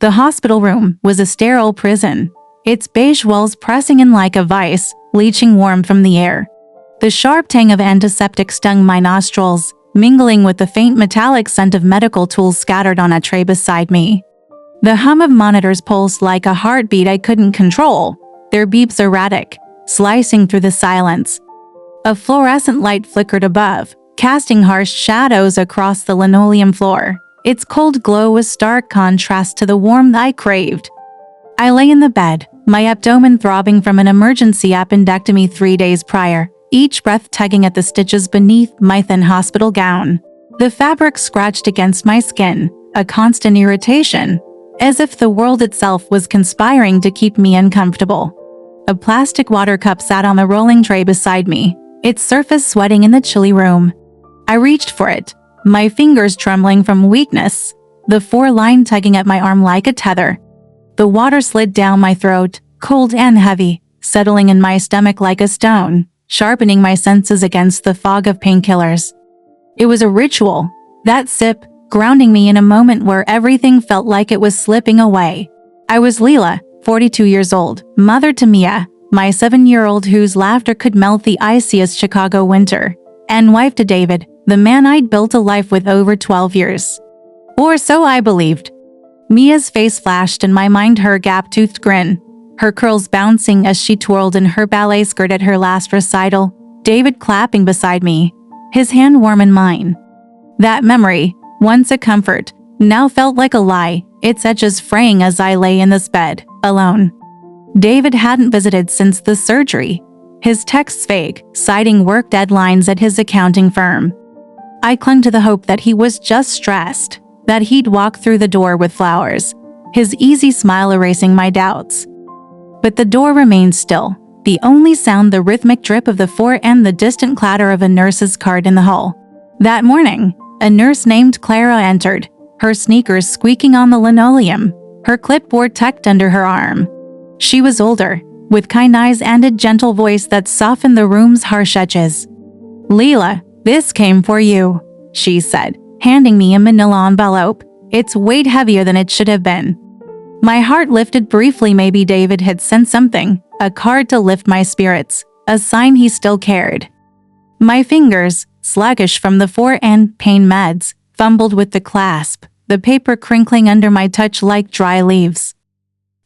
The hospital room was a sterile prison, its beige walls pressing in like a vice, leaching warmth from the air. The sharp tang of antiseptic stung my nostrils, mingling with the faint metallic scent of medical tools scattered on a tray beside me. The hum of monitors pulsed like a heartbeat I couldn't control, their beeps erratic, slicing through the silence. A fluorescent light flickered above, casting harsh shadows across the linoleum floor. Its cold glow was stark contrast to the warmth I craved. I lay in the bed, my abdomen throbbing from an emergency appendectomy 3 days prior, each breath tugging at the stitches beneath my thin hospital gown. The fabric scratched against my skin, a constant irritation, as if the world itself was conspiring to keep me uncomfortable. A plastic water cup sat on the rolling tray beside me, its surface sweating in the chilly room. I reached for it, my fingers trembling from weakness, the four-line tugging at my arm like a tether. The water slid down my throat, cold and heavy, settling in my stomach like a stone, sharpening my senses against the fog of painkillers. It was a ritual, that sip, grounding me in a moment where everything felt like it was slipping away. I was Lila, 42 years old, mother to Mia, my 7-year-old whose laughter could melt the iciest Chicago winter, and wife to David, the man I'd built a life with over 12 years. Or so I believed. Mia's face flashed in my mind, her gap-toothed grin, her curls bouncing as she twirled in her ballet skirt at her last recital, David clapping beside me, his hand warm in mine. That memory, once a comfort, now felt like a lie, its edges fraying as I lay in this bed, alone. David hadn't visited since the surgery, his texts vague, citing work deadlines at his accounting firm. I clung to the hope that he was just stressed, that he'd walk through the door with flowers, his easy smile erasing my doubts. But the door remained still, the only sound the rhythmic drip of the floor and the distant clatter of a nurse's cart in the hall. That morning, a nurse named Clara entered, her sneakers squeaking on the linoleum, her clipboard tucked under her arm. She was older, with kind eyes and a gentle voice that softened the room's harsh edges. "Lila, this came for you," she said, handing me a manila envelope, its weight heavier than it should have been. My heart lifted briefly. Maybe David had sent something, a card to lift my spirits, a sign he still cared. My fingers, sluggish from the 4 and pain meds, fumbled with the clasp, the paper crinkling under my touch like dry leaves.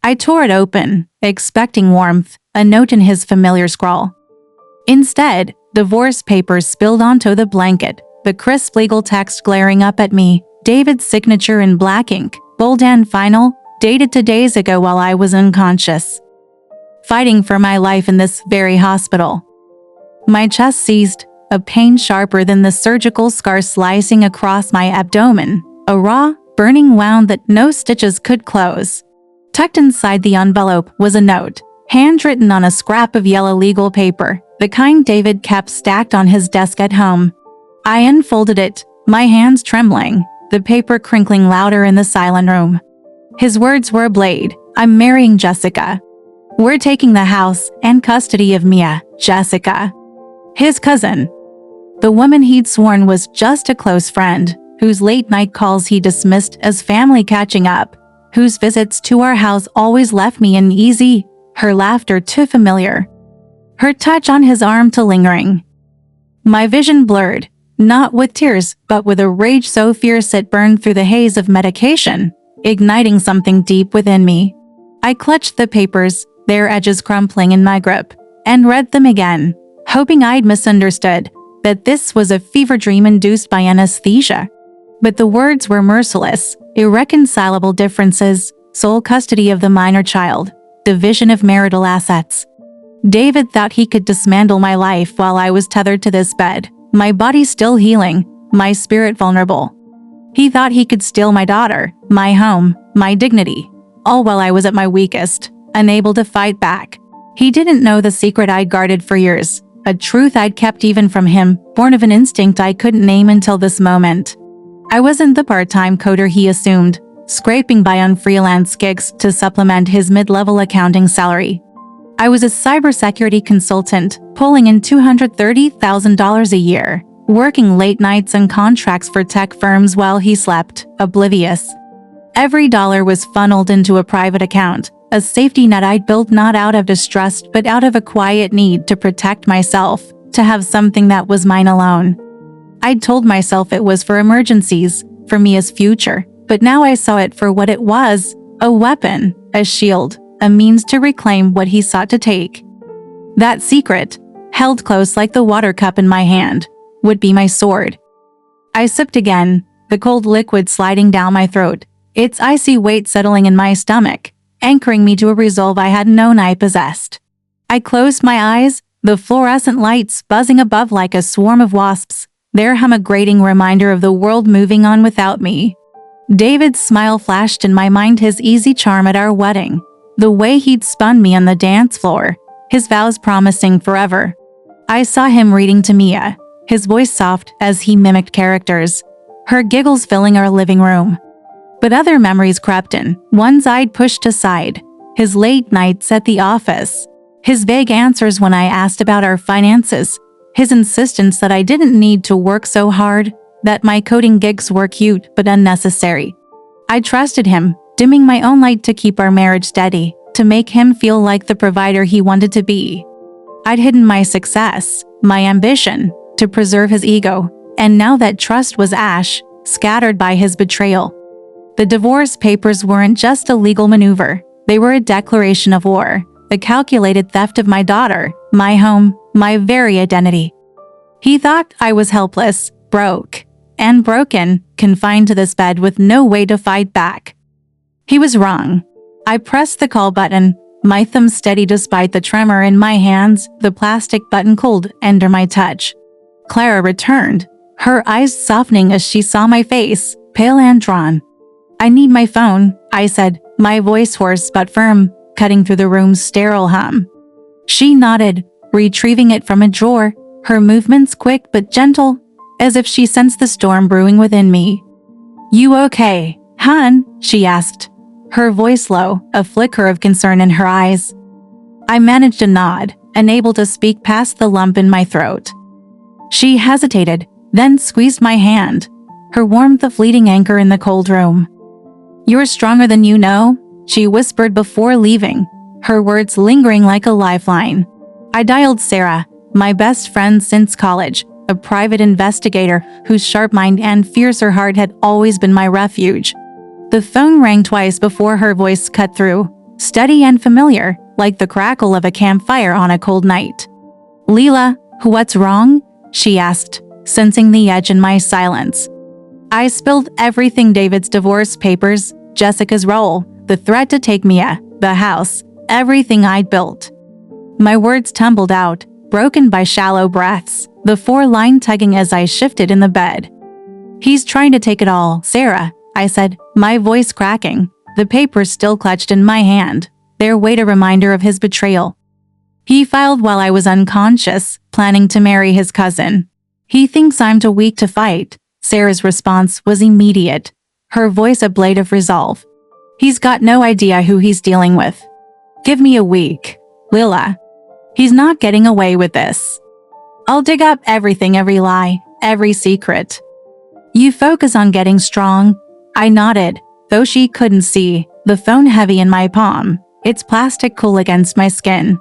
I tore it open, expecting warmth, a note in his familiar scrawl. Instead, divorce papers spilled onto the blanket, the crisp legal text glaring up at me, David's signature in black ink, bold and final, dated 2 days ago while I was unconscious. Fighting for my life in this very hospital. My chest seized, a pain sharper than the surgical scar slicing across my abdomen, a raw, burning wound that no stitches could close. Tucked inside the envelope was a note, handwritten on a scrap of yellow legal paper, the kind David kept stacked on his desk at home. I unfolded it, my hands trembling, the paper crinkling louder in the silent room. His words were a blade. "I'm marrying Jessica. We're taking the house and custody of Mia, Jessica." His cousin. The woman he'd sworn was just a close friend, whose late-night calls he dismissed as family catching up, whose visits to our house always left me uneasy, her laughter too familiar, her touch on his arm too lingering. My vision blurred, not with tears but with a rage so fierce it burned through the haze of medication, igniting something deep within me. I clutched the papers, their edges crumpling in my grip, and read them again, hoping I'd misunderstood, that this was a fever dream induced by anesthesia. But the words were merciless, irreconcilable differences, sole custody of the minor child, division of marital assets. David thought he could dismantle my life while I was tethered to this bed, my body still healing, my spirit vulnerable. He thought he could steal my daughter, my home, my dignity, all while I was at my weakest, unable to fight back. He didn't know the secret I'd guarded for years, a truth I'd kept even from him, born of an instinct I couldn't name until this moment. I wasn't the part-time coder he assumed, scraping by on freelance gigs to supplement his mid-level accounting salary. I was a cybersecurity consultant, pulling in $230,000 a year, working late nights and contracts for tech firms while he slept, oblivious. Every dollar was funneled into a private account, a safety net I'd built not out of distrust but out of a quiet need to protect myself, to have something that was mine alone. I'd told myself it was for emergencies, for Mia's future, but now I saw it for what it was, a weapon, a shield, a means to reclaim what he sought to take. That secret, held close like the water cup in my hand, would be my sword. I sipped again, the cold liquid sliding down my throat, its icy weight settling in my stomach, anchoring me to a resolve I had known I possessed. I closed my eyes, the fluorescent lights buzzing above like a swarm of wasps, their hum a grating reminder of the world moving on without me. David's smile flashed in my mind, his easy charm at our wedding, the way he'd spun me on the dance floor, his vows promising forever. I saw him reading to Mia, his voice soft as he mimicked characters, her giggles filling our living room. But other memories crept in, ones I'd pushed aside, his late nights at the office, his vague answers when I asked about our finances, his insistence that I didn't need to work so hard, that my coding gigs were cute but unnecessary. I trusted him, dimming my own light to keep our marriage steady, to make him feel like the provider he wanted to be. I'd hidden my success, my ambition, to preserve his ego, and now that trust was ash, scattered by his betrayal. The divorce papers weren't just a legal maneuver, they were a declaration of war, a calculated theft of my daughter, my home, my very identity. He thought I was helpless, broke, and broken, confined to this bed with no way to fight back. He was wrong. I pressed the call button, my thumb steady despite the tremor in my hands, the plastic button cold under my touch. Clara returned, her eyes softening as she saw my face, pale and drawn. "I need my phone," I said, my voice hoarse but firm, cutting through the room's sterile hum. She nodded, retrieving it from a drawer, her movements quick but gentle, as if she sensed the storm brewing within me. "You okay, hon?" she asked, her voice low, a flicker of concern in her eyes. I managed a nod, unable to speak past the lump in my throat. She hesitated, then squeezed my hand, her warmth a fleeting anchor in the cold room. "You're stronger than you know," she whispered before leaving, her words lingering like a lifeline. I dialed Sarah, my best friend since college, a private investigator whose sharp mind and fiercer heart had always been my refuge. The phone rang twice before her voice cut through, steady and familiar, like the crackle of a campfire on a cold night. "Lila, what's wrong?" she asked, sensing the edge in my silence. I spilled everything: David's divorce papers, Jessica's role, the threat to take Mia, the house, everything I'd built. My words tumbled out, broken by shallow breaths, the four-line tugging as I shifted in the bed. "He's trying to take it all, Sarah," I said, my voice cracking, the papers still clutched in my hand, their weight a reminder of his betrayal. "He filed while I was unconscious, planning to marry his cousin. He thinks I'm too weak to fight." Sarah's response was immediate, her voice a blade of resolve. "He's got no idea who he's dealing with. Give me a week, Lila. He's not getting away with this. I'll dig up everything, every lie, every secret. You focus on getting strong." I nodded, though she couldn't see, the phone heavy in my palm, its plastic cool against my skin.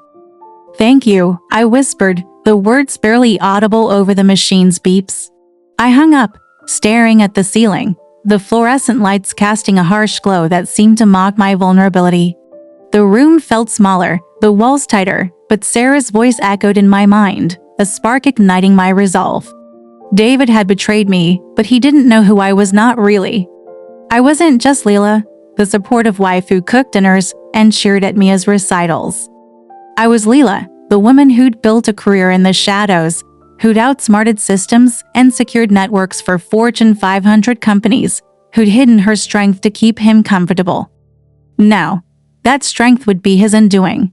"Thank you," I whispered, the words barely audible over the machine's beeps. I hung up, staring at the ceiling, the fluorescent lights casting a harsh glow that seemed to mock my vulnerability. The room felt smaller, the walls tighter, but Sarah's voice echoed in my mind, a spark igniting my resolve. David had betrayed me, but he didn't know who I was not really. I wasn't just Lila, the supportive wife who cooked dinners and cheered at Mia's recitals. I was Lila, the woman who'd built a career in the shadows, who'd outsmarted systems and secured networks for Fortune 500 companies, who'd hidden her strength to keep him comfortable. Now, that strength would be his undoing.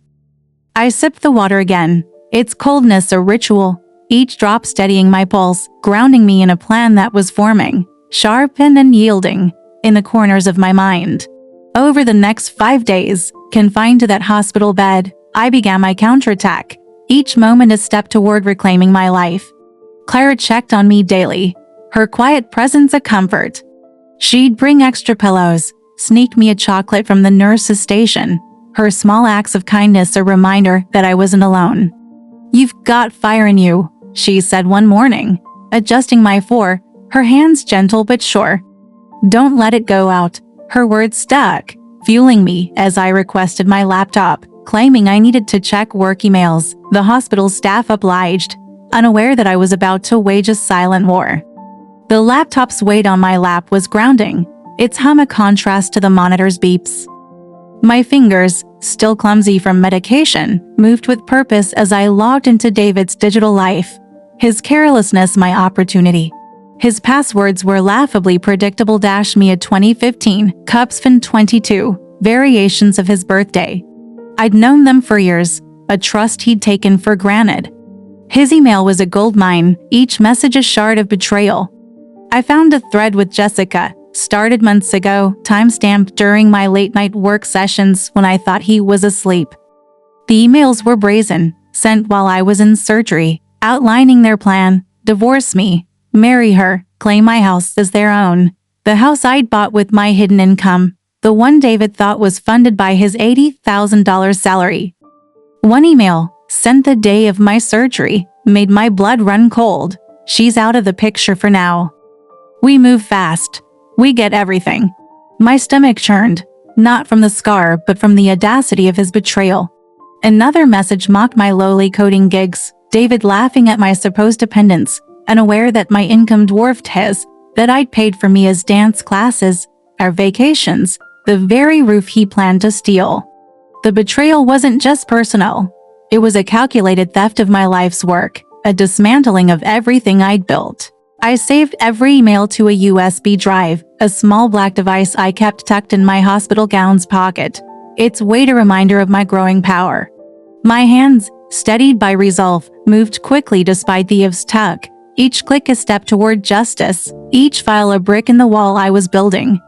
I sipped the water again, its coldness a ritual, each drop steadying my pulse, grounding me in a plan that was forming, sharp and unyielding, in the corners of my mind. Over the next 5 days, confined to that hospital bed, I began my counterattack, each moment a step toward reclaiming my life. Clara checked on me daily, her quiet presence a comfort. She'd bring extra pillows, sneaked me a chocolate from the nurse's station. Her small acts of kindness a reminder that I wasn't alone. "You've got fire in you," she said one morning, adjusting my fur, her hands gentle but sure. "Don't let it go out." Her words stuck, fueling me as I requested my laptop, claiming I needed to check work emails. The hospital staff obliged, unaware that I was about to wage a silent war. The laptop's weight on my lap was grounding, its hum a contrast to the monitor's beeps. My fingers, still clumsy from medication, moved with purpose as I logged into David's digital life. His carelessness my opportunity. His passwords were laughably predictable. Me at 2015, Cupsfin 22, variations of his birthday. I'd known them for years, a trust he'd taken for granted. His email was a goldmine, each message a shard of betrayal. I found a thread with Jessica, started months ago, timestamped during my late-night work sessions when I thought he was asleep. The emails were brazen, sent while I was in surgery, outlining their plan: divorce me, marry her, claim my house as their own. The house I'd bought with my hidden income, the one David thought was funded by his $80,000 salary. One email, sent the day of my surgery, made my blood run cold. "She's out of the picture for now. We move fast. We get everything." My stomach churned, not from the scar but from the audacity of his betrayal. Another message mocked my lowly coding gigs, David laughing at my supposed dependence, unaware that my income dwarfed his, that I'd paid for Mia's dance classes, our vacations, the very roof he planned to steal. The betrayal wasn't just personal. It was a calculated theft of my life's work, a dismantling of everything I'd built. I saved every email to a USB drive, a small black device I kept tucked in my hospital gown's pocket, its weight a reminder of my growing power. My hands, steadied by resolve, moved quickly despite the Eve's tug, each click a step toward justice, each file a brick in the wall I was building.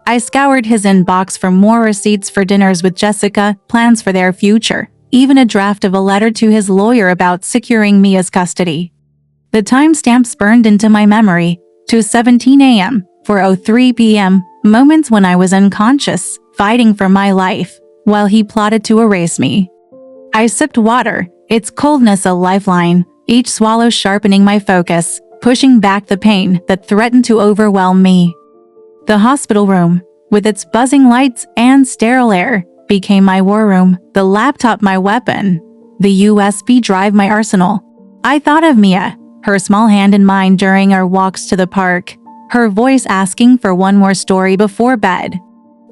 I scoured his inbox for more receipts for dinners with Jessica, plans for their future, even a draft of a letter to his lawyer about securing Mia's custody. The timestamps burned into my memory, 2:17 a.m., 4:03 p.m., moments when I was unconscious, fighting for my life, while he plotted to erase me. I sipped water, its coldness a lifeline, each swallow sharpening my focus, pushing back the pain that threatened to overwhelm me. The hospital room, with its buzzing lights and sterile air, became my war room, the laptop my weapon, the USB drive my arsenal. I thought of Mia, her small hand in mine during our walks to the park, her voice asking for one more story before bed.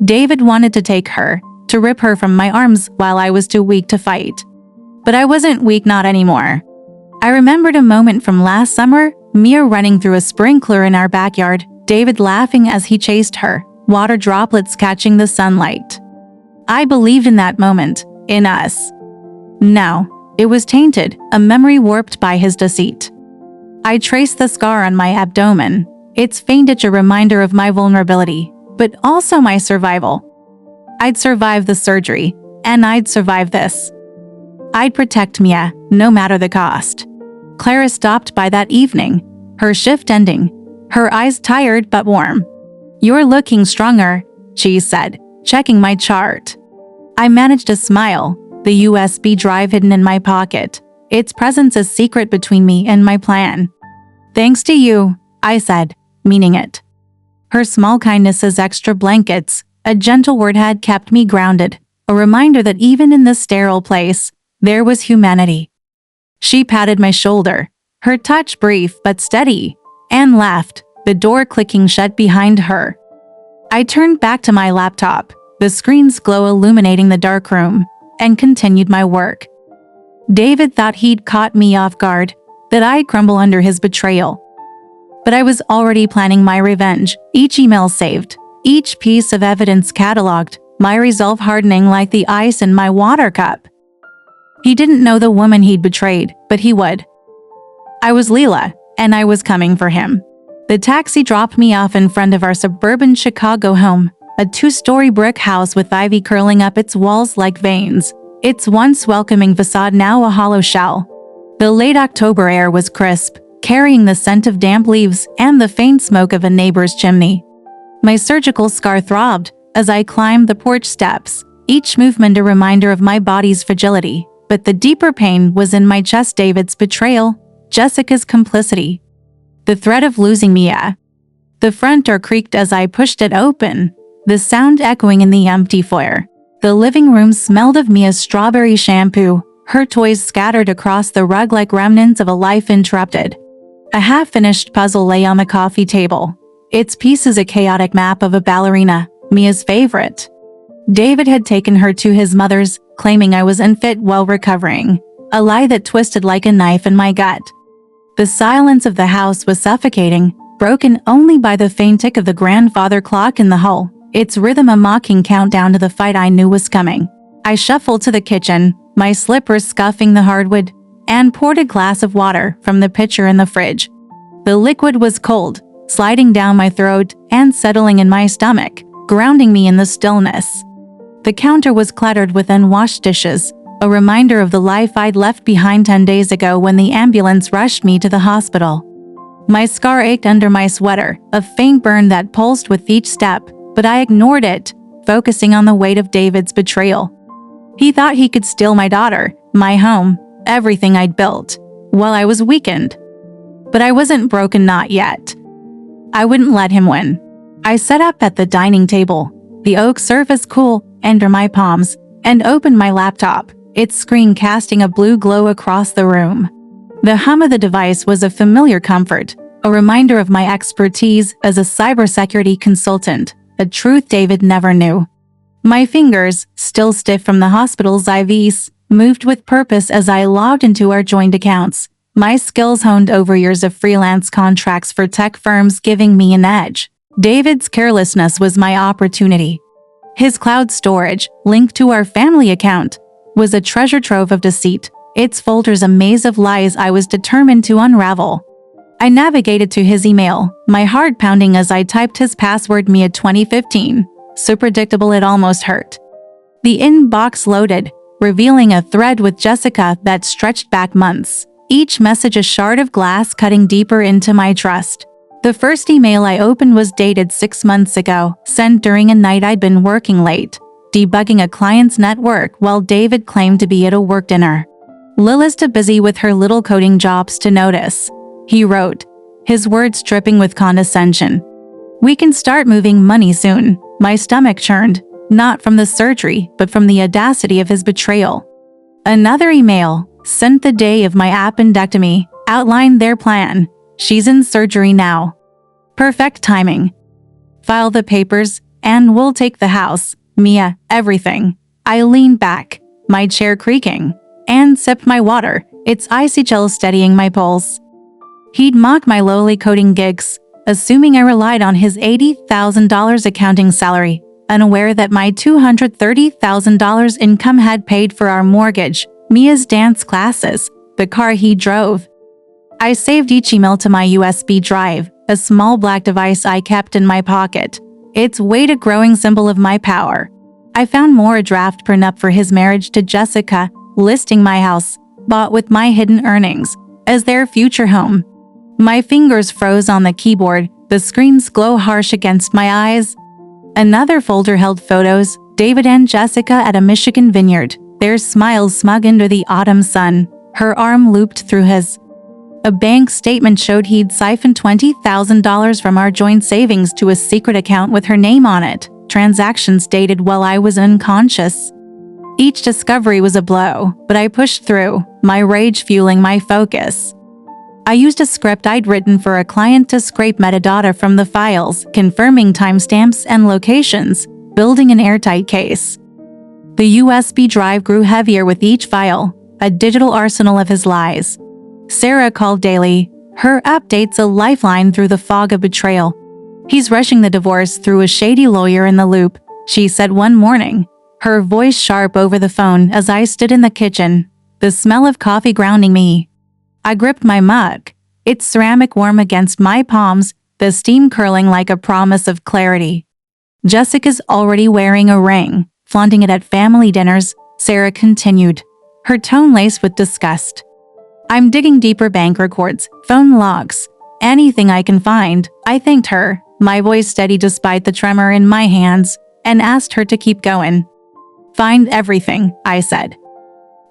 David wanted to take her, to rip her from my arms while I was too weak to fight. But I wasn't weak, not anymore. I remembered a moment from last summer, Mia running through a sprinkler in our backyard, David laughing as he chased her, water droplets catching the sunlight. I believed in that moment, in us. Now, it was tainted, a memory warped by his deceit. I traced the scar on my abdomen, its faint itch a reminder of my vulnerability, but also my survival. I'd survive the surgery, and I'd survive this. I'd protect Mia, no matter the cost. Clara stopped by that evening, her shift ending, her eyes tired but warm. "You're looking stronger," she said, checking my chart. I managed a smile, the USB drive hidden in my pocket, its presence a secret between me and my plan. "Thanks to you," I said, meaning it. Her small kindnesses, extra blankets, a gentle word had kept me grounded, a reminder that even in this sterile place, there was humanity. She patted my shoulder, her touch brief but steady, and left, the door clicking shut behind her. I turned back to my laptop, the screen's glow illuminating the dark room, and continued my work. David thought he'd caught me off guard, that I'd crumble under his betrayal. But I was already planning my revenge, each email saved, each piece of evidence cataloged, my resolve hardening like the ice in my water cup. He didn't know the woman he'd betrayed, but he would. I was Lila, and I was coming for him. The taxi dropped me off in front of our suburban Chicago home, a 2-story brick house with ivy curling up its walls like veins, its once welcoming facade now a hollow shell. The late October air was crisp, carrying the scent of damp leaves and the faint smoke of a neighbor's chimney. My surgical scar throbbed, as I climbed the porch steps, each movement a reminder of my body's fragility. But the deeper pain was in my chest: David's betrayal, Jessica's complicity, the threat of losing Mia. The front door creaked as I pushed it open, the sound echoing in the empty foyer. The living room smelled of Mia's strawberry shampoo, her toys scattered across the rug like remnants of a life interrupted. A half-finished puzzle lay on the coffee table, its pieces a chaotic map of a ballerina, Mia's favorite. David had taken her to his mother's, claiming I was unfit while recovering, a lie that twisted like a knife in my gut. The silence of the house was suffocating, broken only by the faint tick of the grandfather clock in the hall, its rhythm a mocking countdown to the fight I knew was coming. I shuffled to the kitchen, my slippers scuffing the hardwood, and poured a glass of water from the pitcher in the fridge. The liquid was cold, sliding down my throat and settling in my stomach, grounding me in the stillness. The counter was cluttered with unwashed dishes, a reminder of the life I'd left behind 10 days ago when the ambulance rushed me to the hospital. My scar ached under my sweater, a faint burn that pulsed with each step, but I ignored it, focusing on the weight of David's betrayal. He thought he could steal my daughter, my home, everything I'd built, while I was weakened. But I wasn't broken, not yet. I wouldn't let him win. I sat up at the dining table, the oak surface cool under my palms, and opened my laptop, its screen casting a blue glow across the room. The hum of the device was a familiar comfort, a reminder of my expertise as a cybersecurity consultant, a truth David never knew. My fingers, still stiff from the hospital's IVs, moved with purpose as I logged into our joint accounts, my skills honed over years of freelance contracts for tech firms giving me an edge. David's carelessness was my opportunity. His cloud storage, linked to our family account, was a treasure trove of deceit, its folders a maze of lies I was determined to unravel. I navigated to his email, my heart pounding as I typed his password: Mia 2015, so predictable it almost hurt. The inbox loaded, revealing a thread with Jessica that stretched back months, each message a shard of glass cutting deeper into my trust. The first email I opened was dated 6 months ago, sent during a night I'd been working late, debugging a client's network while David claimed to be at a work dinner. Lila's too busy with her little coding jobs to notice, he wrote, his words dripping with condescension. We can start moving money soon. My stomach churned, not from the surgery, but from the audacity of his betrayal. Another email, sent the day of my appendectomy, outlined their plan. She's in surgery now. Perfect timing. File the papers, and we'll take the house, Mia, everything. I leaned back, my chair creaking, and sipped my water, its icy chill steadying my pulse. He'd mock my lowly coding gigs, assuming I relied on his $80,000 accounting salary, unaware that my $230,000 income had paid for our mortgage, Mia's dance classes, the car he drove. I saved each email to my USB drive, a small black device I kept in my pocket, its weight a growing symbol of my power. I found more: a draft prenup for his marriage to Jessica, listing my house, bought with my hidden earnings, as their future home. My fingers froze on the keyboard, the screen's glow harsh against my eyes. Another folder held photos, David and Jessica at a Michigan vineyard, their smiles smug under the autumn sun, her arm looped through his. A bank statement showed he'd siphoned $20,000 from our joint savings to a secret account with her name on it, transactions dated while I was unconscious. Each discovery was a blow, but I pushed through, my rage fueling my focus. I used a script I'd written for a client to scrape metadata from the files, confirming timestamps and locations, building an airtight case. The USB drive grew heavier with each file, a digital arsenal of his lies. Sarah called daily, her updates a lifeline through the fog of betrayal. He's rushing the divorce through a shady lawyer in the loop, she said one morning, her voice sharp over the phone as I stood in the kitchen, the smell of coffee grounding me. I gripped my mug, its ceramic warm against my palms, the steam curling like a promise of clarity. Jessica's already wearing a ring, flaunting it at family dinners, Sarah continued, her tone laced with disgust. I'm digging deeper: bank records, phone logs, anything I can find, I thanked her, my voice steady despite the tremor in my hands, and asked her to keep going. "Find everything," I said.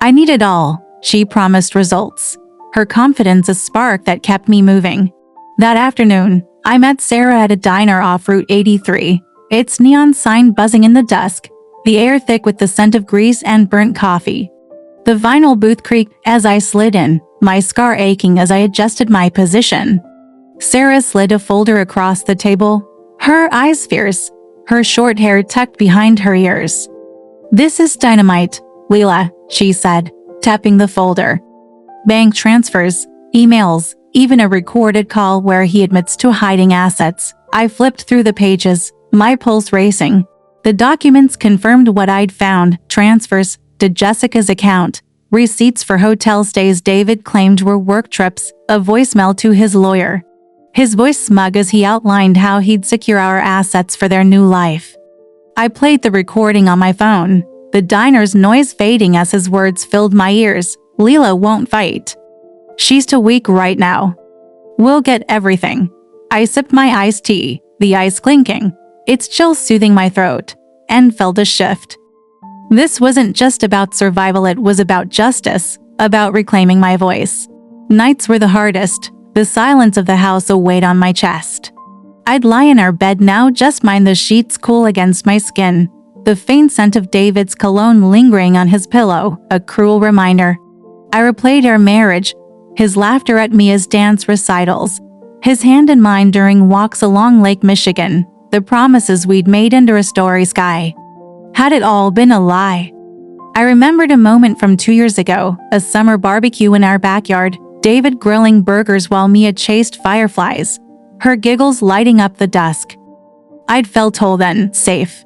"I need it all," she promised results. Her confidence a spark that kept me moving. That afternoon, I met Sarah at a diner off Route 83, its neon sign buzzing in the dusk, the air thick with the scent of grease and burnt coffee. The vinyl booth creaked as I slid in, my scar aching as I adjusted my position. Sarah slid a folder across the table, her eyes fierce, her short hair tucked behind her ears. "This is dynamite, Lila," she said, tapping the folder. Bank transfers, emails, even a recorded call where he admits to hiding assets. I flipped through the pages, my pulse racing. The documents confirmed what I'd found: transfers to Jessica's account, receipts for hotel stays David claimed were work trips, a voicemail to his lawyer. His voice smug as he outlined how he'd secure our assets for their new life. I played the recording on my phone, the diner's noise fading as his words filled my ears. "Lila won't fight. She's too weak right now. We'll get everything." I sipped my iced tea, the ice clinking, its chill soothing my throat, and felt a shift. This wasn't just about survival, it was about justice, about reclaiming my voice. Nights were the hardest, the silence of the house a weight on my chest. I'd lie in our bed now, just mind the sheets cool against my skin, the faint scent of David's cologne lingering on his pillow, a cruel reminder. I replayed our marriage, his laughter at Mia's dance recitals, his hand in mine during walks along Lake Michigan, the promises we'd made under a starry sky. Had it all been a lie? I remembered a moment from 2 years ago, a summer barbecue in our backyard, David grilling burgers while Mia chased fireflies, her giggles lighting up the dusk. I'd felt whole then, safe.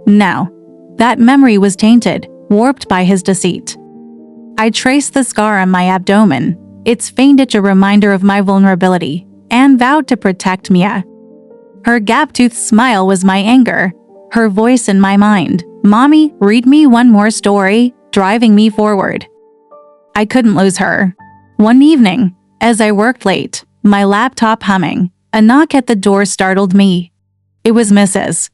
Now, that memory was tainted, warped by his deceit. I traced the scar on my abdomen, its faint itch a reminder of my vulnerability, and vowed to protect Mia. Her gap-toothed smile was my anger, her voice in my mind. "Mommy, read me one more story," driving me forward. I couldn't lose her. One evening, as I worked late, my laptop humming, a knock at the door startled me. It was Mrs.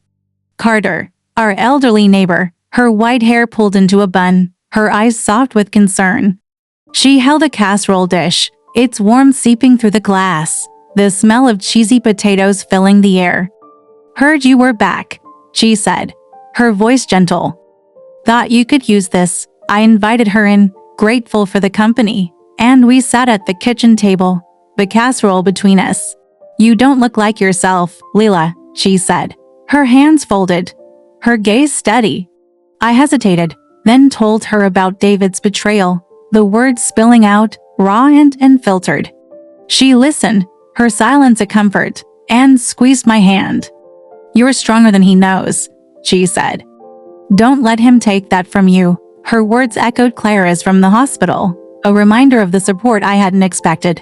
Carter, our elderly neighbor, her white hair pulled into a bun, her eyes soft with concern. She held a casserole dish, its warmth seeping through the glass, the smell of cheesy potatoes filling the air. "Heard you were back," she said, her voice gentle. "Thought you could use this." I invited her in, grateful for the company, and we sat at the kitchen table, the casserole between us. "You don't look like yourself, Lila," she said, her hands folded, her gaze steady. I hesitated, then told her about David's betrayal, the words spilling out, raw and unfiltered. She listened, her silence a comfort, and squeezed my hand. "You're stronger than he knows," she said. "Don't let him take that from you." Her words echoed clear as from the hospital, a reminder of the support I hadn't expected.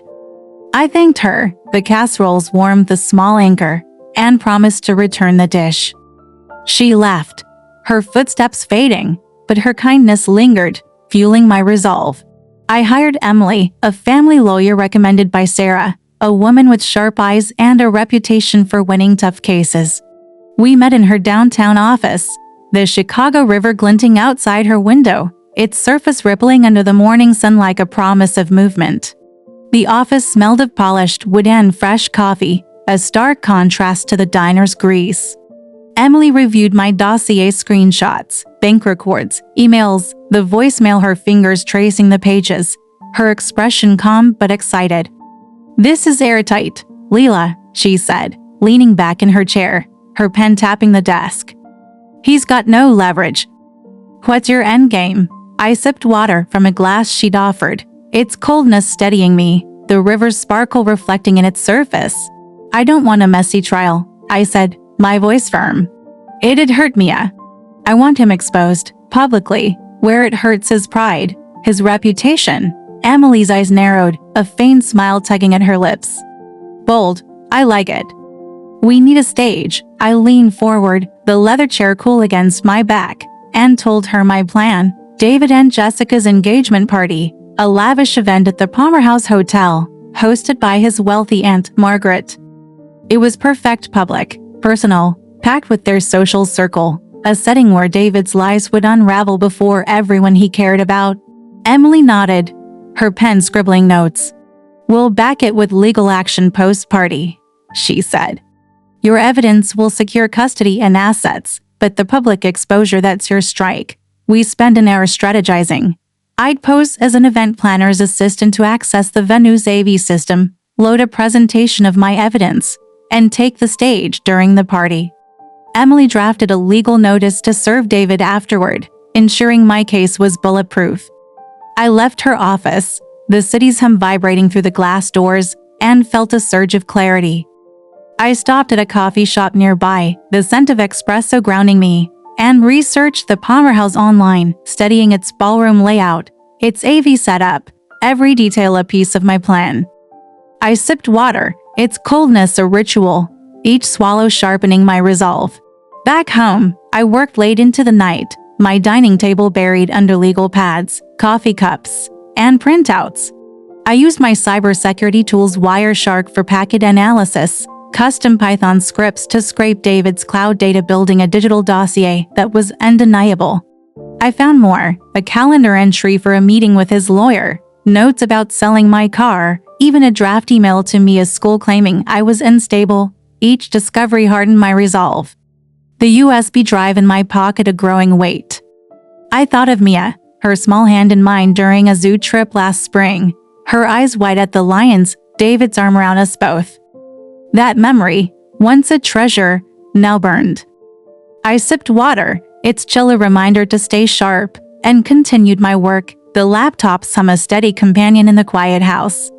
I thanked her, the casseroles warmed the small anchor, and promised to return the dish. She left, her footsteps fading, but her kindness lingered, fueling my resolve. I hired Emily, a family lawyer recommended by Sarah, a woman with sharp eyes and a reputation for winning tough cases. We met in her downtown office, the Chicago River glinting outside her window, its surface rippling under the morning sun like a promise of movement. The office smelled of polished wood and fresh coffee, a stark contrast to the diner's grease. Emily reviewed my dossier, screenshots, bank records, emails, the voicemail, her fingers tracing the pages, her expression calm but excited. "This is airtight, Lila," she said, leaning back in her chair, her pen tapping the desk. "He's got no leverage." "What's your endgame?" I sipped water from a glass she'd offered, its coldness steadying me, the river's sparkle reflecting in its surface. "I don't want a messy trial," I said, my voice firm. "It'd hurt Mia. I want him exposed, publicly, where it hurts his pride, his reputation." Emily's eyes narrowed, a faint smile tugging at her lips. "Bold, I like it." "We need a stage." I leaned forward, the leather chair cool against my back, and told her my plan. David and Jessica's engagement party, a lavish event at the Palmer House Hotel, hosted by his wealthy aunt, Margaret. It was perfect, public, personal, packed with their social circle, a setting where David's lies would unravel before everyone he cared about. Emily nodded, her pen scribbling notes. "We'll back it with legal action post-party," she said. "Your evidence will secure custody and assets, but the public exposure, that's your strike. We spend an hour strategizing. I'd pose as an event planner's assistant to access the venue's AV system, load a presentation of my evidence, and take the stage during the party." Emily drafted a legal notice to serve David afterward, ensuring my case was bulletproof. I left her office, the city's hum vibrating through the glass doors, and felt a surge of clarity. I stopped at a coffee shop nearby, the scent of espresso grounding me, and researched the Palmer House online, studying its ballroom layout, its AV setup, every detail a piece of my plan. I sipped water, its coldness a ritual, each swallow sharpening my resolve. Back home, I worked late into the night, my dining table buried under legal pads, coffee cups, and printouts. I used my cybersecurity tools Wireshark for packet analysis, custom Python scripts to scrape David's cloud data, building a digital dossier that was undeniable. I found more, a calendar entry for a meeting with his lawyer, notes about selling my car, even a draft email to Mia's school claiming I was unstable. Each discovery hardened my resolve. The USB drive in my pocket a growing weight. I thought of Mia, her small hand in mine during a zoo trip last spring, her eyes wide at the lions, David's arm around us both. That memory, once a treasure, now burned. I sipped water, its chill a reminder to stay sharp, and continued my work, the laptop's hum a steady companion in the quiet house.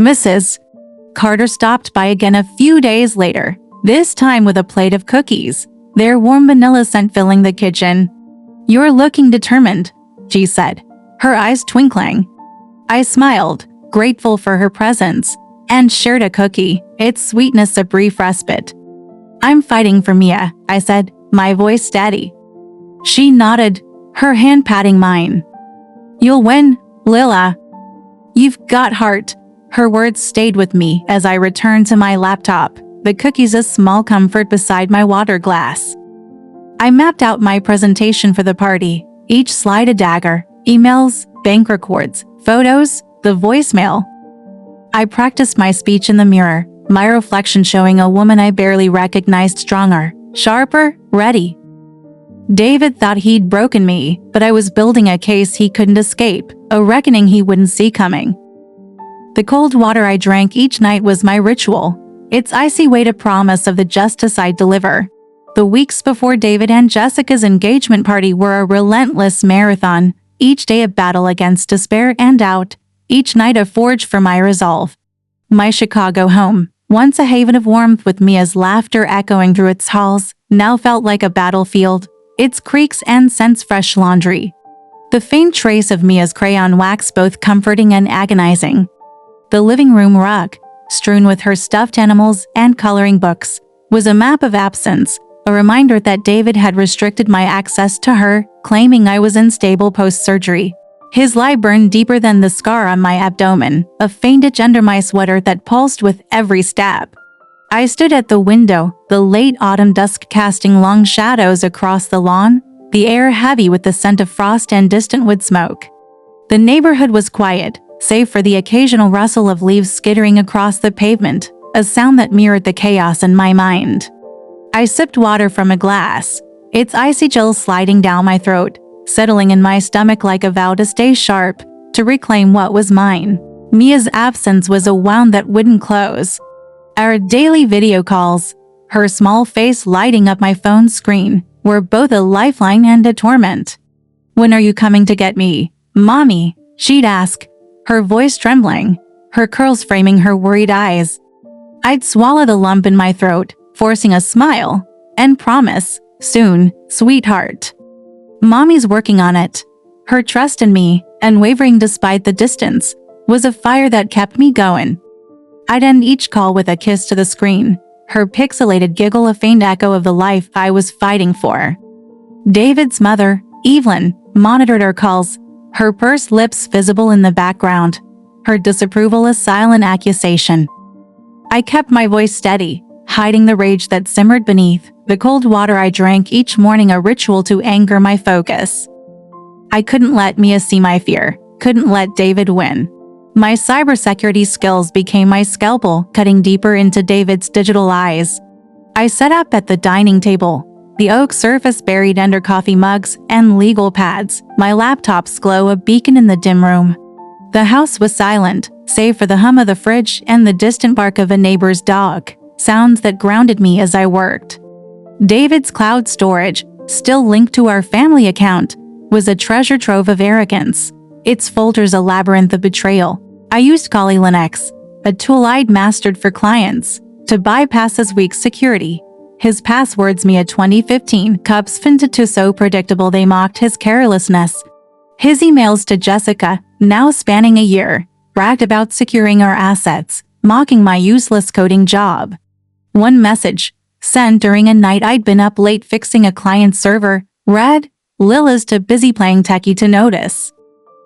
Mrs. Carter stopped by again a few days later, this time with a plate of cookies, their warm vanilla scent filling the kitchen. "You're looking determined," she said, her eyes twinkling. I smiled, grateful for her presence, and shared a cookie, its sweetness a brief respite. "I'm fighting for Mia," I said, my voice steady. She nodded, her hand patting mine. "You'll win, Lila. You've got heart." Her words stayed with me as I returned to my laptop, the cookies a small comfort beside my water glass. I mapped out my presentation for the party, each slide a dagger, emails, bank records, photos, the voicemail. I practiced my speech in the mirror, my reflection showing a woman I barely recognized, stronger, sharper, ready. David thought he'd broken me, but I was building a case he couldn't escape, a reckoning he wouldn't see coming. The cold water I drank each night was my ritual, its icy weight a promise of the justice I'd deliver. The weeks before David and Jessica's engagement party were a relentless marathon, each day a battle against despair and doubt, each night a forge for my resolve. My Chicago home, once a haven of warmth with Mia's laughter echoing through its halls, now felt like a battlefield, its creaks and scents fresh laundry. The faint trace of Mia's crayon wax both comforting and agonizing. The living room rug, strewn with her stuffed animals and coloring books, was a map of absence, a reminder that David had restricted my access to her, claiming I was unstable post-surgery. His lie burned deeper than the scar on my abdomen, a faint itch under my sweater that pulsed with every stab. I stood at the window, the late autumn dusk casting long shadows across the lawn, the air heavy with the scent of frost and distant wood smoke. The neighborhood was quiet, save for the occasional rustle of leaves skittering across the pavement, a sound that mirrored the chaos in my mind. I sipped water from a glass, its icy chill sliding down my throat, settling in my stomach like a vow to stay sharp, to reclaim what was mine. Mia's absence was a wound that wouldn't close. Our daily video calls, her small face lighting up my phone's screen, were both a lifeline and a torment. "When are you coming to get me, Mommy?" she'd ask, her voice trembling, her curls framing her worried eyes. I'd swallow the lump in my throat, forcing a smile, and promise, "Soon, sweetheart." "Mommy's working on it." Her trust in me, unwavering despite the distance, was a fire that kept me going. I'd end each call with a kiss to the screen, her pixelated giggle a faint echo of the life I was fighting for. David's mother, Evelyn, monitored our calls, her pursed lips visible in the background, her disapproval a silent accusation. I kept my voice steady, hiding the rage that simmered beneath, The cold water I drank each morning a ritual to anchor my focus. I couldn't let Mia see my fear, couldn't let David win. My cybersecurity skills became my scalpel, cutting deeper into David's digital eyes. I sat up at the dining table, the oak surface buried under coffee mugs and legal pads, my laptop's glow a beacon in the dim room. The house was silent, save for the hum of the fridge and the distant bark of a neighbor's dog, sounds that grounded me as I worked. David's cloud storage, still linked to our family account, was a treasure trove of arrogance, its folders a labyrinth of betrayal. I used Kali Linux, a tool I'd mastered for clients, to bypass his weak security. His passwords Mia 2015 cups finted to so predictable they mocked his carelessness. His emails to Jessica, now spanning a year, bragged about securing our assets, mocking my useless coding job. One message, sent during a night I'd been up late fixing a client's server, read, "Lila's too busy playing techie to notice.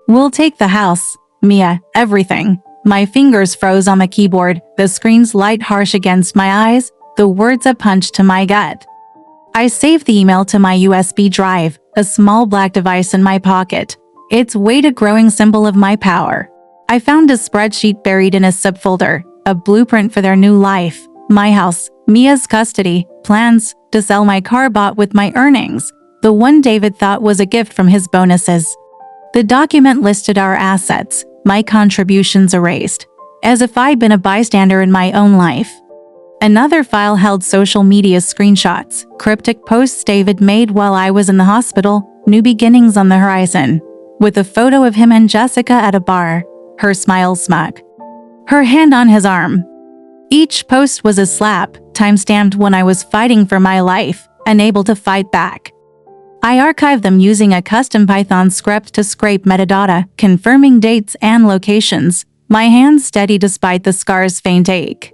We'll take the house, Mia, everything." My fingers froze on the keyboard, the screen's light harsh against my eyes, the words a punch to my gut. I saved the email to my USB drive, a small black device in my pocket, its weight a growing symbol of my power. I found a spreadsheet buried in a subfolder, a blueprint for their new life, my house, Mia's custody, plans to sell my car bought with my earnings, the one David thought was a gift from his bonuses. The document listed our assets, my contributions erased, as if I'd been a bystander in my own life. Another file held social media screenshots, cryptic posts David made while I was in the hospital, new beginnings on the horizon, with a photo of him and Jessica at a bar, her smile smug, her hand on his arm. Each post was a slap, time-stamped when I was fighting for my life, unable to fight back. I archived them using a custom Python script to scrape metadata, confirming dates and locations, my hands steady despite the scar's faint ache.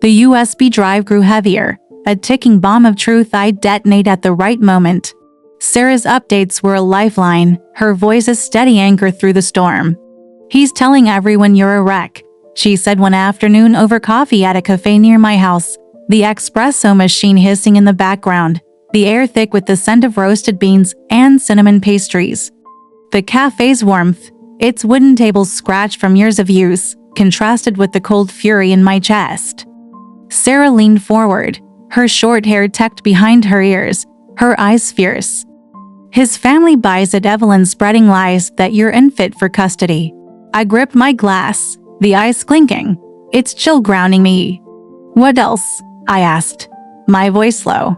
The USB drive grew heavier, a ticking bomb of truth I'd detonate at the right moment. Sarah's updates were a lifeline, her voice a steady anchor through the storm. "He's telling everyone you're a wreck," she said one afternoon over coffee at a cafe near my house, the espresso machine hissing in the background, the air thick with the scent of roasted beans and cinnamon pastries. The cafe's warmth, its wooden tables scratched from years of use, contrasted with the cold fury in my chest. Sarah leaned forward, her short hair tucked behind her ears, her eyes fierce. "His family buys at Evelyn spreading lies that you're unfit for custody." I gripped my glass, the ice clinking, its chill grounding me. "What else?" I asked, my voice low.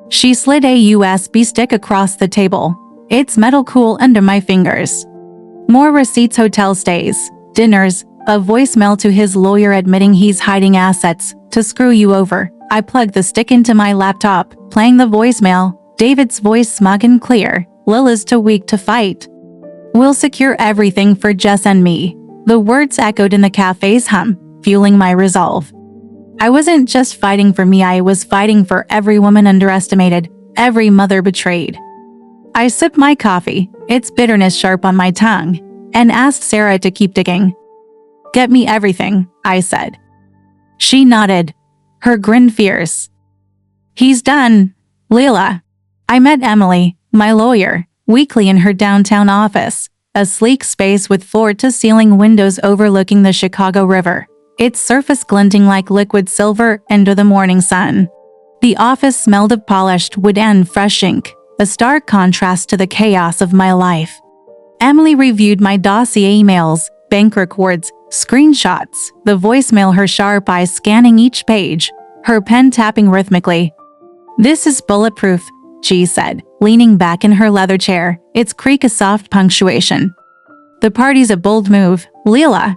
She slid a USB stick across the table, its metal cool under my fingers. "More receipts, hotel stays, dinners, a voicemail to his lawyer admitting he's hiding assets to screw you over." I plugged the stick into my laptop, playing the voicemail, David's voice smug and clear. "Lila's too weak to fight. We'll secure everything for Jess and me." The words echoed in the cafe's hum, fueling my resolve. I wasn't just fighting for me, I was fighting for every woman underestimated, every mother betrayed. I sipped my coffee, its bitterness sharp on my tongue, and asked Sarah to keep digging. "Get me everything," I said. She nodded, her grin fierce. "He's done, Lila." I met Emily, my lawyer, weekly in her downtown office, a sleek space with floor-to-ceiling windows overlooking the Chicago River, its surface glinting like liquid silver under the morning sun. The office smelled of polished wood and fresh ink, a stark contrast to the chaos of my life. Emily reviewed my dossier emails, bank records, screenshots, the voicemail, her sharp eyes scanning each page, her pen tapping rhythmically. "This is bulletproof," she said, leaning back in her leather chair, its creak a soft punctuation. "The party's a bold move, Lila."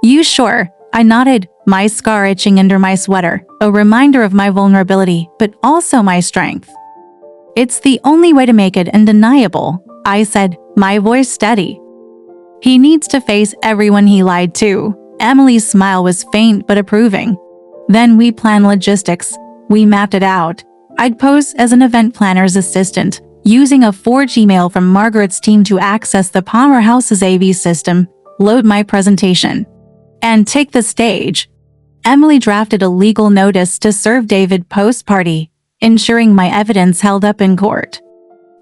"You sure?" I nodded, my scar itching under my sweater, a reminder of my vulnerability, but also my strength. "It's the only way to make it undeniable," I said, my voice steady. "He needs to face everyone he lied to." Emily's smile was faint but approving. "Then we plan logistics." We mapped it out. I'd pose as an event planner's assistant, using a forged email from Margaret's team to access the Palmer House's AV system, load my presentation, and take the stage. Emily drafted a legal notice to serve David post-party, ensuring my evidence held up in court.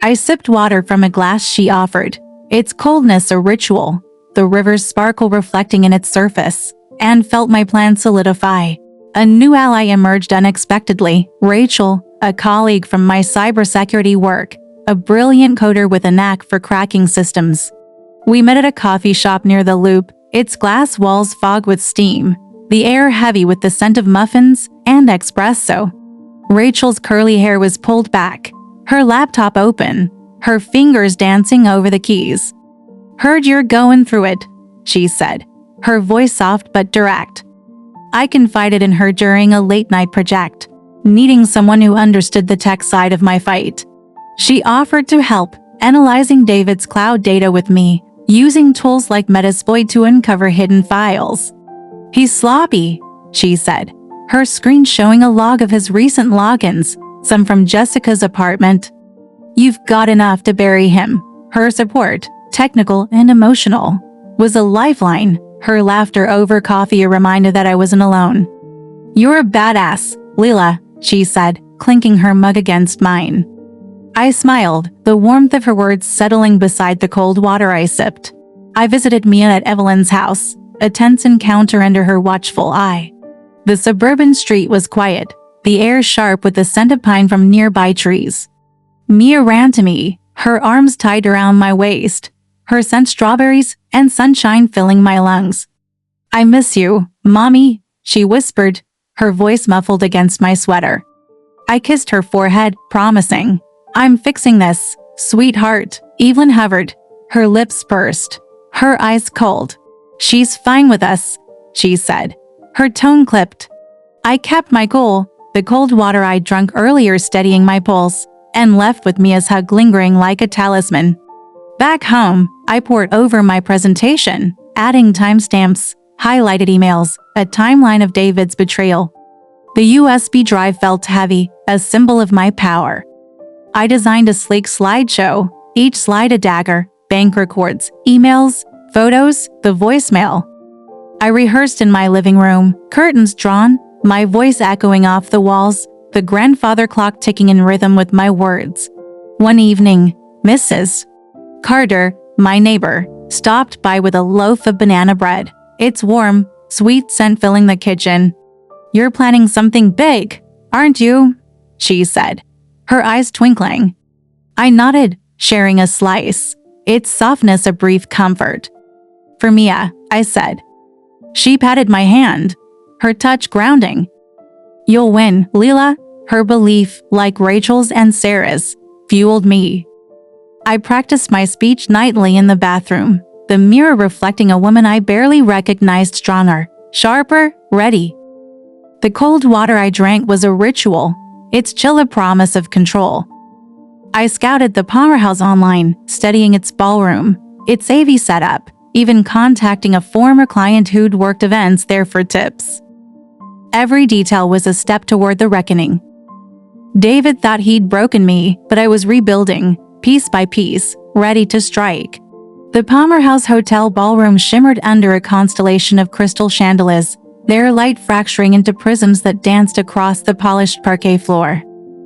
I sipped water from a glass she offered, its coldness a ritual, the river's sparkle reflecting in its surface, and felt my plan solidify. A new ally emerged unexpectedly, Rachel, a colleague from my cybersecurity work, a brilliant coder with a knack for cracking systems. We met at a coffee shop near the Loop, its glass walls fogged with steam, the air heavy with the scent of muffins and espresso. Rachel's curly hair was pulled back, her laptop open, her fingers dancing over the keys. "Heard you're going through it," she said, her voice soft but direct. I confided in her during a late-night project, needing someone who understood the tech side of my fight. She offered to help, analyzing David's cloud data with me, using tools like Metasploit to uncover hidden files. "He's sloppy," she said, her screen showing a log of his recent logins, some from Jessica's apartment. "You've got enough to bury him." Her support, technical and emotional, was a lifeline, her laughter over coffee a reminder that I wasn't alone. "You're a badass, Lila," she said, clinking her mug against mine. I smiled, the warmth of her words settling beside the cold water I sipped. I visited Mia at Evelyn's house, a tense encounter under her watchful eye. The suburban street was quiet, the air sharp with the scent of pine from nearby trees. Mia ran to me, her arms tied around my waist, her scent strawberries and sunshine filling my lungs. "I miss you, Mommy," she whispered, her voice muffled against my sweater. I kissed her forehead, promising, "I'm fixing this, sweetheart." Evelyn hovered, her lips pursed, her eyes cold. "She's fine with us," she said, her tone clipped. I kept my cool, the cold water I'd drunk earlier steadying my pulse, and left with Mia's hug lingering like a talisman. Back home, I poured over my presentation, adding timestamps, highlighted emails, a timeline of David's betrayal. The USB drive felt heavy, a symbol of my power. I designed a sleek slideshow, each slide a dagger, bank records, emails, photos, the voicemail. I rehearsed in my living room, curtains drawn, my voice echoing off the walls, the grandfather clock ticking in rhythm with my words. One evening, Mrs. Carter, my neighbor, stopped by with a loaf of banana bread, its warm, sweet scent filling the kitchen. "You're planning something big, aren't you?" she said, her eyes twinkling. I nodded, sharing a slice, its softness a brief comfort. "For Mia," I said. She patted my hand, her touch grounding. "You'll win, Lila." Her belief, like Rachel's and Sarah's, fueled me. I practiced my speech nightly in the bathroom, the mirror reflecting a woman I barely recognized, stronger, sharper, ready. The cold water I drank was a ritual, its chill a promise of control. I scouted the Palmer House online, studying its ballroom, its AV setup, even contacting a former client who'd worked events there for tips. Every detail was a step toward the reckoning. David thought he'd broken me, but I was rebuilding, piece by piece, ready to strike. The Palmer House Hotel ballroom shimmered under a constellation of crystal chandeliers, their light fracturing into prisms that danced across the polished parquet floor.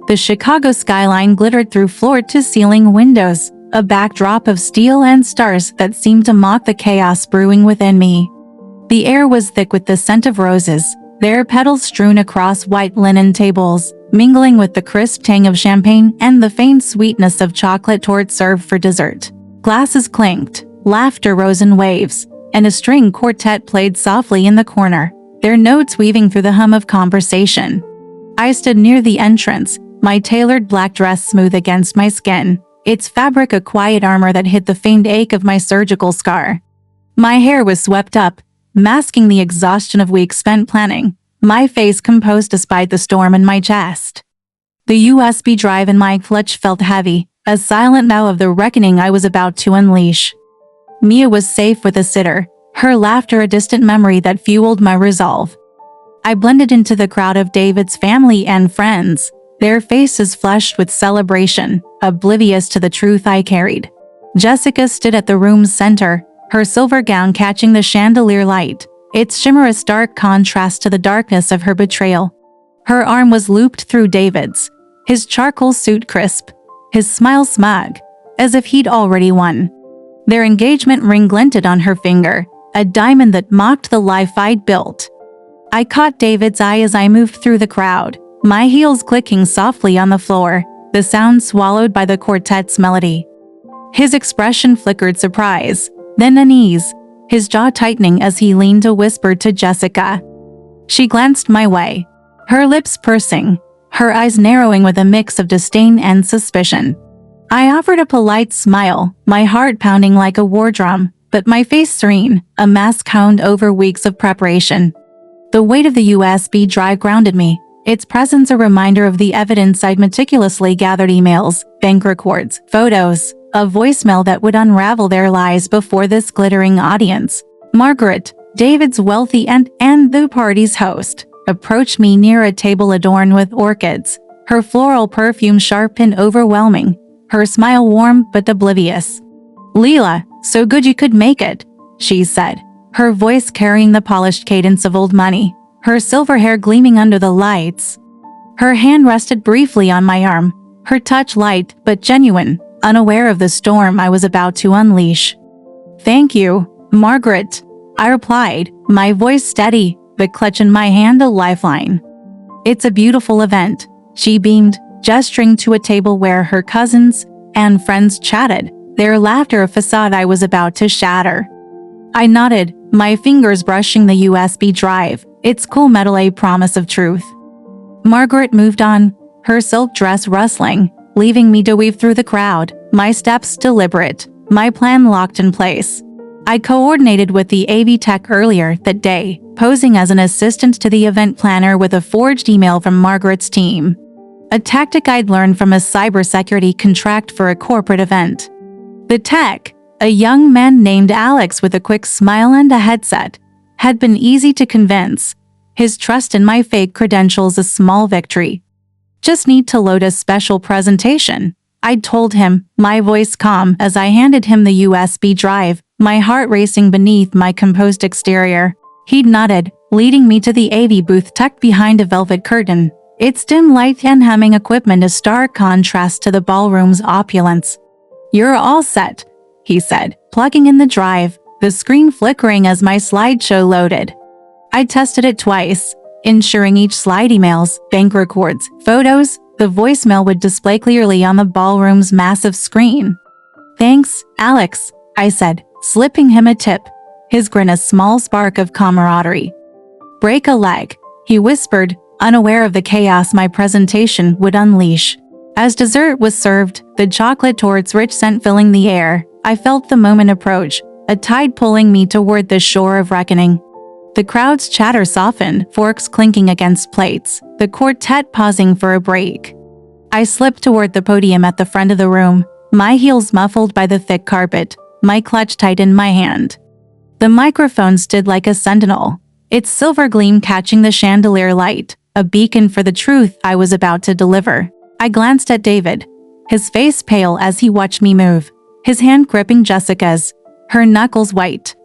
The Chicago skyline glittered through floor-to-ceiling windows, a backdrop of steel and stars that seemed to mock the chaos brewing within me. The air was thick with the scent of roses, their petals strewn across white linen tables, mingling with the crisp tang of champagne and the faint sweetness of chocolate torte served for dessert. Glasses clinked, laughter rose in waves, and a string quartet played softly in the corner, their notes weaving through the hum of conversation. I stood near the entrance, my tailored black dress smooth against my skin, its fabric a quiet armor that hid the faint ache of my surgical scar. My hair was swept up, masking the exhaustion of weeks spent planning, my face composed despite the storm in my chest. The USB drive in my clutch felt heavy, a silent vow of the reckoning I was about to unleash. Mia was safe with a sitter, her laughter a distant memory that fueled my resolve. I blended into the crowd of David's family and friends, their faces flushed with celebration, oblivious to the truth I carried. Jessica stood at the room's center, her silver gown catching the chandelier light, its shimmer a stark contrast to the darkness of her betrayal. Her arm was looped through David's, his charcoal suit crisp, his smile smug, as if he'd already won. Their engagement ring glinted on her finger, a diamond that mocked the life I'd built. I caught David's eye as I moved through the crowd, my heels clicking softly on the floor, the sound swallowed by the quartet's melody. His expression flickered surprise, then unease, his jaw tightening as he leaned to whisper to Jessica. She glanced my way, her lips pursing, her eyes narrowing with a mix of disdain and suspicion. I offered a polite smile, my heart pounding like a war drum, but my face serene, a mask honed over weeks of preparation. The weight of the USB drive grounded me, its presence a reminder of the evidence I'd meticulously gathered: emails, bank records, photos, a voicemail that would unravel their lies before this glittering audience. Margaret, David's wealthy and the party's host, approached me near a table adorned with orchids, her floral perfume sharp and overwhelming, her smile warm but oblivious. "Lila, so good you could make it," she said, her voice carrying the polished cadence of old money, her silver hair gleaming under the lights. Her hand rested briefly on my arm, her touch light but genuine, unaware of the storm I was about to unleash. "Thank you, Margaret," I replied, my voice steady, but clutch in my hand a lifeline. "It's a beautiful event," she beamed, gesturing to a table where her cousins and friends chatted, their laughter a facade I was about to shatter. I nodded, my fingers brushing the USB drive, its cool metal a promise of truth. Margaret moved on, her silk dress rustling, leaving me to weave through the crowd, my steps deliberate, my plan locked in place. I coordinated with the AV tech earlier that day, posing as an assistant to the event planner with a forged email from Margaret's team. A tactic I'd learned from a cybersecurity contract for a corporate event. The tech, a young man named Alex with a quick smile and a headset, had been easy to convince. His trust in my fake credentials a small victory. "Just need to load a special presentation," I'd told him, my voice calm as I handed him the USB drive, my heart racing beneath my composed exterior. He'd nodded, leading me to the AV booth tucked behind a velvet curtain, its dim light and humming equipment a stark contrast to the ballroom's opulence. "You're all set," he said, plugging in the drive, the screen flickering as my slideshow loaded. I tested it twice, ensuring each slide emails, bank records, photos, the voicemail would display clearly on the ballroom's massive screen. "Thanks, Alex," I said, slipping him a tip, his grin a small spark of camaraderie. "Break a leg," he whispered, unaware of the chaos my presentation would unleash. As dessert was served, the chocolate tort's rich scent filling the air, I felt the moment approach, a tide pulling me toward the shore of reckoning. The crowd's chatter softened, forks clinking against plates, the quartet pausing for a break. I slipped toward the podium at the front of the room, my heels muffled by the thick carpet, my clutch tight in my hand. The microphone stood like a sentinel, its silver gleam catching the chandelier light, a beacon for the truth I was about to deliver. I glanced at David, his face pale as he watched me move, his hand gripping Jessica's, her knuckles white.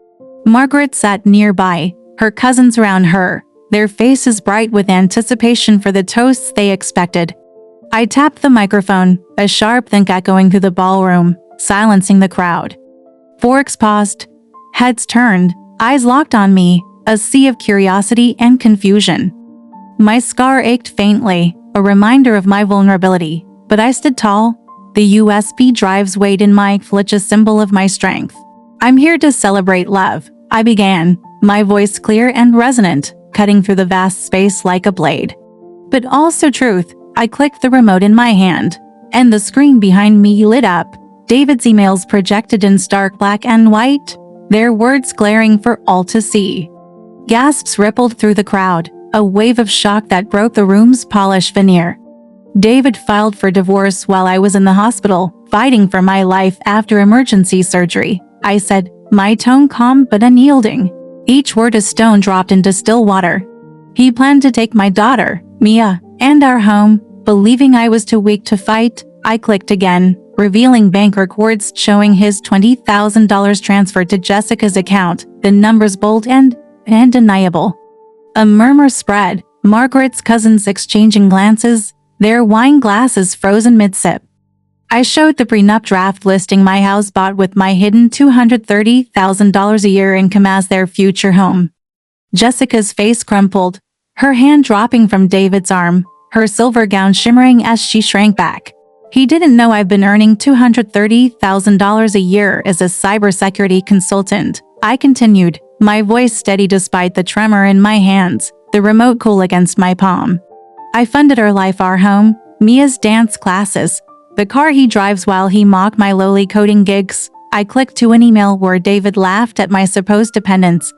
Margaret sat nearby, her cousins around her, their faces bright with anticipation for the toasts they expected. I tapped the microphone, a sharp thunk echoing through the ballroom, silencing the crowd. Forks paused, heads turned, eyes locked on me, a sea of curiosity and confusion. My scar ached faintly, a reminder of my vulnerability, but I stood tall, the USB drive's weight in my clutch a symbol of my strength. "I'm here to celebrate love," I began, my voice clear and resonant, cutting through the vast space like a blade. "But also truth." I clicked the remote in my hand, and the screen behind me lit up, David's emails projected in stark black and white, their words glaring for all to see. Gasps rippled through the crowd, a wave of shock that broke the room's polished veneer. "David filed for divorce while I was in the hospital, fighting for my life after emergency surgery," I said, my tone calm but unyielding, each word a stone dropped into still water. "He planned to take my daughter, Mia, and our home, believing I was too weak to fight." I clicked again, revealing bank records showing his $20,000 transferred to Jessica's account, the numbers bold and undeniable. A murmur spread, Margaret's cousins exchanging glances, their wine glasses frozen mid-sip. I showed the prenup draft listing my house bought with my hidden $230,000 a year income as their future home. Jessica's face crumpled, her hand dropping from David's arm, her silver gown shimmering as she shrank back. He didn't know I've been earning $230,000 a year as a cybersecurity consultant. I continued, my voice steady despite the tremor in my hands, the remote cool against my palm. I funded our life, our home, Mia's dance classes, the car he drives while he mocked my lowly coding gigs. I clicked to an email where David laughed at my supposed dependence.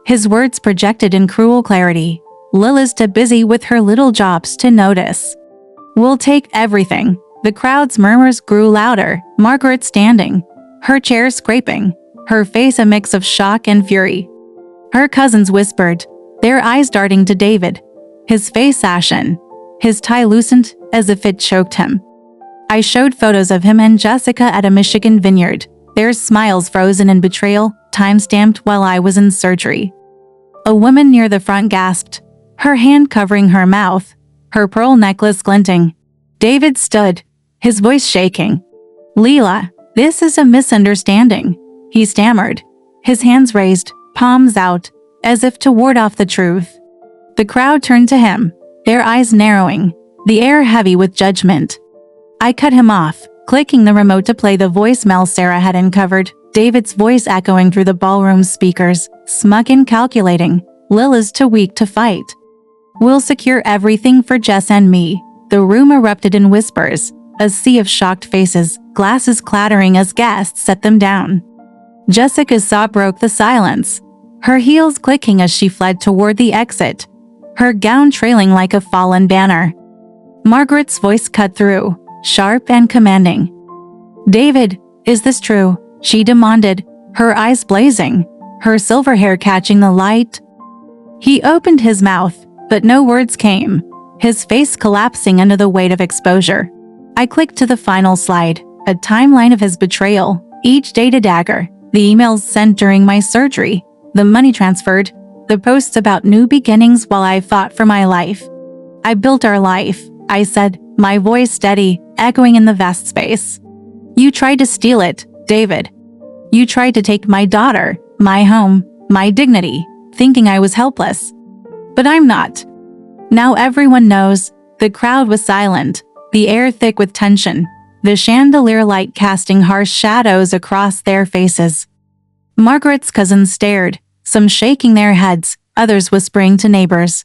His words projected in cruel clarity. Lila's too busy with her little jobs to notice. We'll take everything. The crowd's murmurs grew louder, Margaret standing, her chair scraping, her face a mix of shock and fury. Her cousins whispered, their eyes darting to David, his face ashen, his tie loosened as if it choked him. I showed photos of him and Jessica at a Michigan vineyard, their smiles frozen in betrayal, time-stamped while I was in surgery. A woman near the front gasped, her hand covering her mouth, her pearl necklace glinting. David stood, his voice shaking. Lila, this is a misunderstanding, he stammered, his hands raised, palms out, as if to ward off the truth. The crowd turned to him, their eyes narrowing, the air heavy with judgment. I cut him off, clicking the remote to play the voicemail Sarah had uncovered, David's voice echoing through the ballroom's speakers, smug and calculating. Lila's too weak to fight. We'll secure everything for Jess and me. The room erupted in whispers, a sea of shocked faces, glasses clattering as guests set them down. Jessica's sob broke the silence, her heels clicking as she fled toward the exit, her gown trailing like a fallen banner. Margaret's voice cut through, sharp and commanding. David, is this true? She demanded, her eyes blazing, her silver hair catching the light. He opened his mouth, but no words came, his face collapsing under the weight of exposure. I clicked to the final slide, a timeline of his betrayal, each date a dagger, the emails sent during my surgery, the money transferred, the posts about new beginnings while I fought for my life. I built our life, I said, my voice steady, echoing in the vast space. You tried to steal it, David. You tried to take my daughter, my home, my dignity, thinking I was helpless. But I'm not. Now everyone knows. The crowd was silent, the air thick with tension, the chandelier light casting harsh shadows across their faces. Margaret's cousins stared, some shaking their heads, others whispering to neighbors.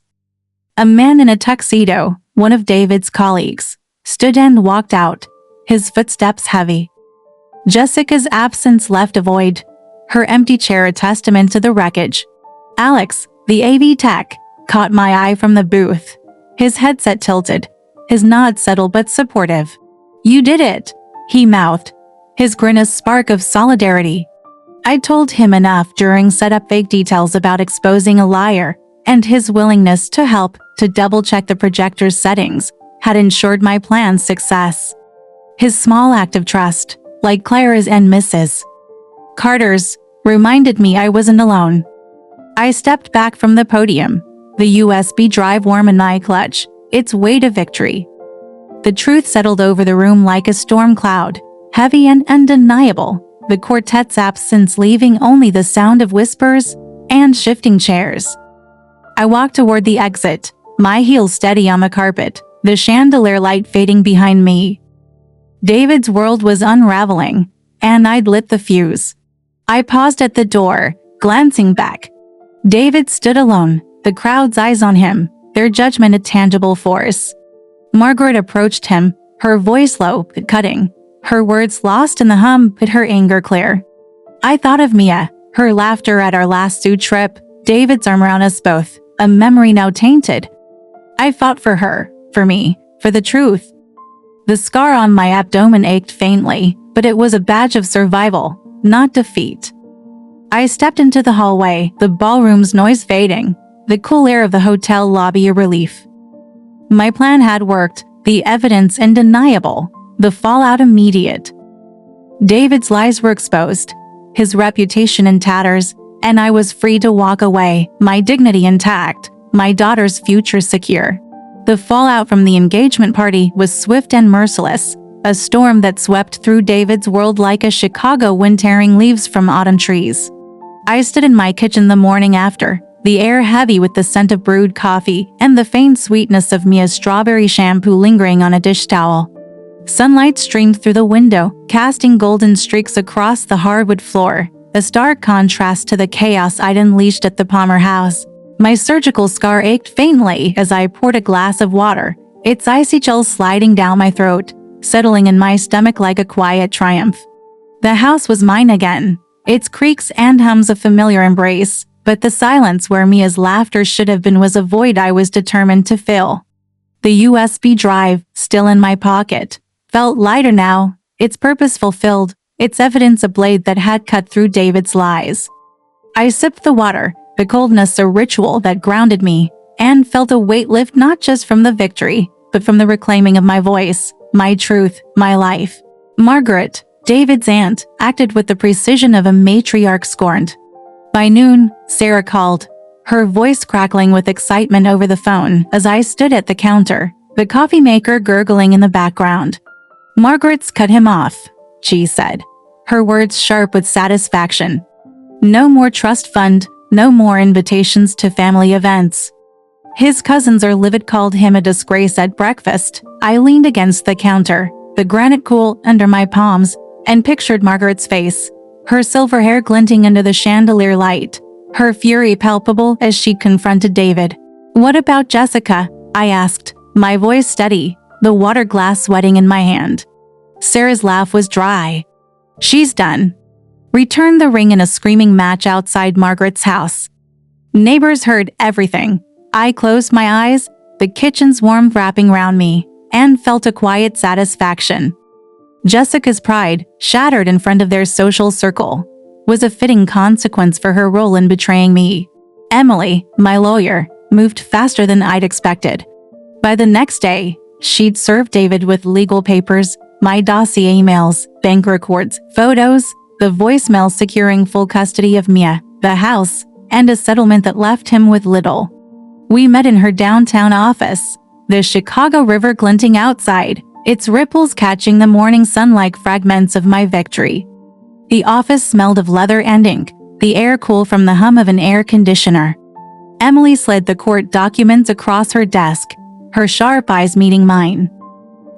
A man in a tuxedo, one of David's colleagues, stood and walked out, his footsteps heavy. Jessica's absence left a void, her empty chair a testament to the wreckage. Alex, the AV tech, caught my eye from the booth, his headset tilted, his nod subtle but supportive. You did it, he mouthed, his grin a spark of solidarity. I told him enough during setup fake details about exposing a liar, and his willingness to help to double-check the projector's settings had ensured my plan's success. His small act of trust, like Clara's and Mrs. Carter's, reminded me I wasn't alone. I stepped back from the podium, the USB drive warm in my clutch, its weight of victory. The truth settled over the room like a storm cloud, heavy and undeniable, the quartet's absence leaving only the sound of whispers and shifting chairs. I walked toward the exit, my heels steady on the carpet, the chandelier light fading behind me. David's world was unraveling, and I'd lit the fuse. I paused at the door, glancing back. David stood alone, the crowd's eyes on him, their judgment a tangible force. Margaret approached him, her voice low but cutting, her words lost in the hum but her anger clear. I thought of Mia, her laughter at our last zoo trip, David's arm around us both, a memory now tainted. I fought for her, for me, for the truth. The scar on my abdomen ached faintly, but it was a badge of survival, not defeat. I stepped into the hallway, the ballroom's noise fading, the cool air of the hotel lobby a relief. My plan had worked, the evidence undeniable, the fallout immediate. David's lies were exposed, his reputation in tatters, and I was free to walk away, my dignity intact, my daughter's future secure. The fallout from the engagement party was swift and merciless, a storm that swept through David's world like a Chicago wind tearing leaves from autumn trees. I stood in my kitchen the morning after, the air heavy with the scent of brewed coffee and the faint sweetness of Mia's strawberry shampoo lingering on a dish towel. Sunlight streamed through the window, casting golden streaks across the hardwood floor, a stark contrast to the chaos I'd unleashed at the Palmer house. My surgical scar ached faintly as I poured a glass of water, its icy chill sliding down my throat, settling in my stomach like a quiet triumph. The house was mine again, its creaks and hums a familiar embrace, but the silence where Mia's laughter should have been was a void I was determined to fill. The USB drive, still in my pocket, felt lighter now, its purpose fulfilled, its evidence a blade that had cut through David's lies. I sipped the water, the coldness a ritual that grounded me, and felt a weight lift not just from the victory, but from the reclaiming of my voice, my truth, my life. Margaret, David's aunt, acted with the precision of a matriarch scorned. By noon, Sarah called, her voice crackling with excitement over the phone as I stood at the counter, the coffee maker gurgling in the background. "Margaret's cut him off," she said, her words sharp with satisfaction. "No more trust fund, no more invitations to family events. His cousins are livid, called him a disgrace at breakfast." I leaned against the counter, the granite cool under my palms, and pictured Margaret's face, her silver hair glinting under the chandelier light, her fury palpable as she confronted David. "What about Jessica?" I asked, my voice steady, the water glass wetting in my hand. Sarah's laugh was dry. "She's done." Returned the ring in a screaming match outside Margaret's house. Neighbors heard everything. I closed my eyes, the kitchen's warmth wrapping round me, and felt a quiet satisfaction. Jessica's pride, shattered in front of their social circle, was a fitting consequence for her role in betraying me. Emily, my lawyer, moved faster than I'd expected. By the next day, she'd served David with legal papers, my dossier emails, bank records, photos, the voicemail securing full custody of Mia, the house, and a settlement that left him with little. We met in her downtown office, the Chicago River glinting outside, its ripples catching the morning sun like fragments of my victory. The office smelled of leather and ink, the air cool from the hum of an air conditioner. Emily slid the court documents across her desk, her sharp eyes meeting mine.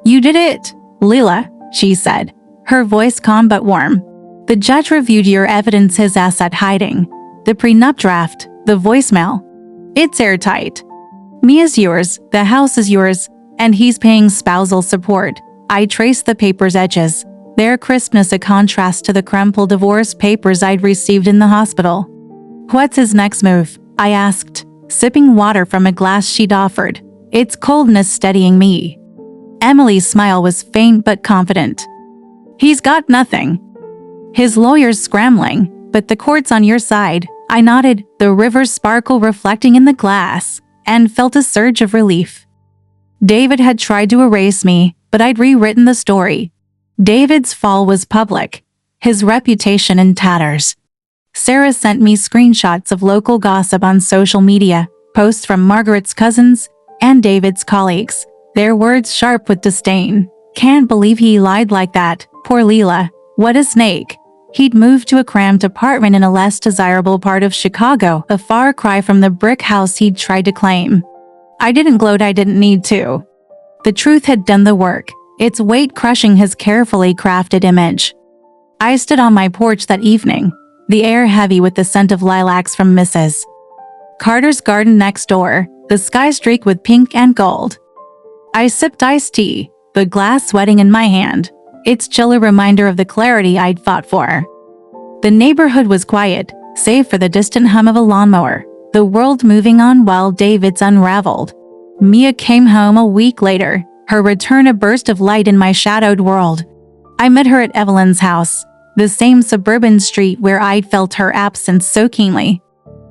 "You did it, Lila," she said, her voice calm but warm. "The judge reviewed your evidence, his asset hiding, the prenup draft, the voicemail. It's airtight. Mia's yours, the house is yours, and he's paying spousal support." I traced the paper's edges, their crispness a contrast to the crumpled divorce papers I'd received in the hospital. "What's his next move?" I asked, sipping water from a glass she'd offered, its coldness steadying me. Emily's smile was faint but confident. "He's got nothing. His lawyer's scrambling, but the court's on your side." I nodded, the river's sparkle reflecting in the glass, and felt a surge of relief. David had tried to erase me, but I'd rewritten the story. David's fall was public, his reputation in tatters. Sarah sent me screenshots of local gossip on social media, posts from Margaret's cousins and David's colleagues, their words sharp with disdain. "Can't believe he lied like that, poor Lila, what a snake." He'd moved to a cramped apartment in a less desirable part of Chicago, a far cry from the brick house he'd tried to claim. I didn't gloat, I didn't need to. The truth had done the work, its weight crushing his carefully crafted image. I stood on my porch that evening, the air heavy with the scent of lilacs from Mrs. Carter's garden next door, the sky streaked with pink and gold. I sipped iced tea, the glass sweating in my hand, its chill a reminder of the clarity I'd fought for. The neighborhood was quiet, save for the distant hum of a lawnmower, the world moving on while David's unraveled. Mia came home a week later, her return a burst of light in my shadowed world. I met her at Evelyn's house, the same suburban street where I'd felt her absence so keenly.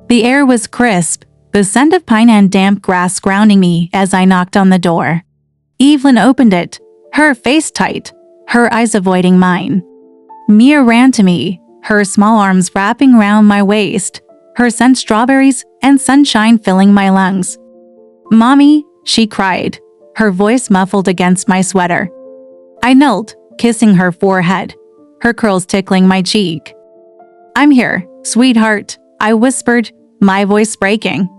The air was crisp, the scent of pine and damp grass grounding me as I knocked on the door. Evelyn opened it, her face tight, her eyes avoiding mine. Mia ran to me, her small arms wrapping round my waist, her scent strawberries and sunshine filling my lungs. "Mommy," she cried, her voice muffled against my sweater. I knelt, kissing her forehead, her curls tickling my cheek. "I'm here, sweetheart," I whispered, my voice breaking.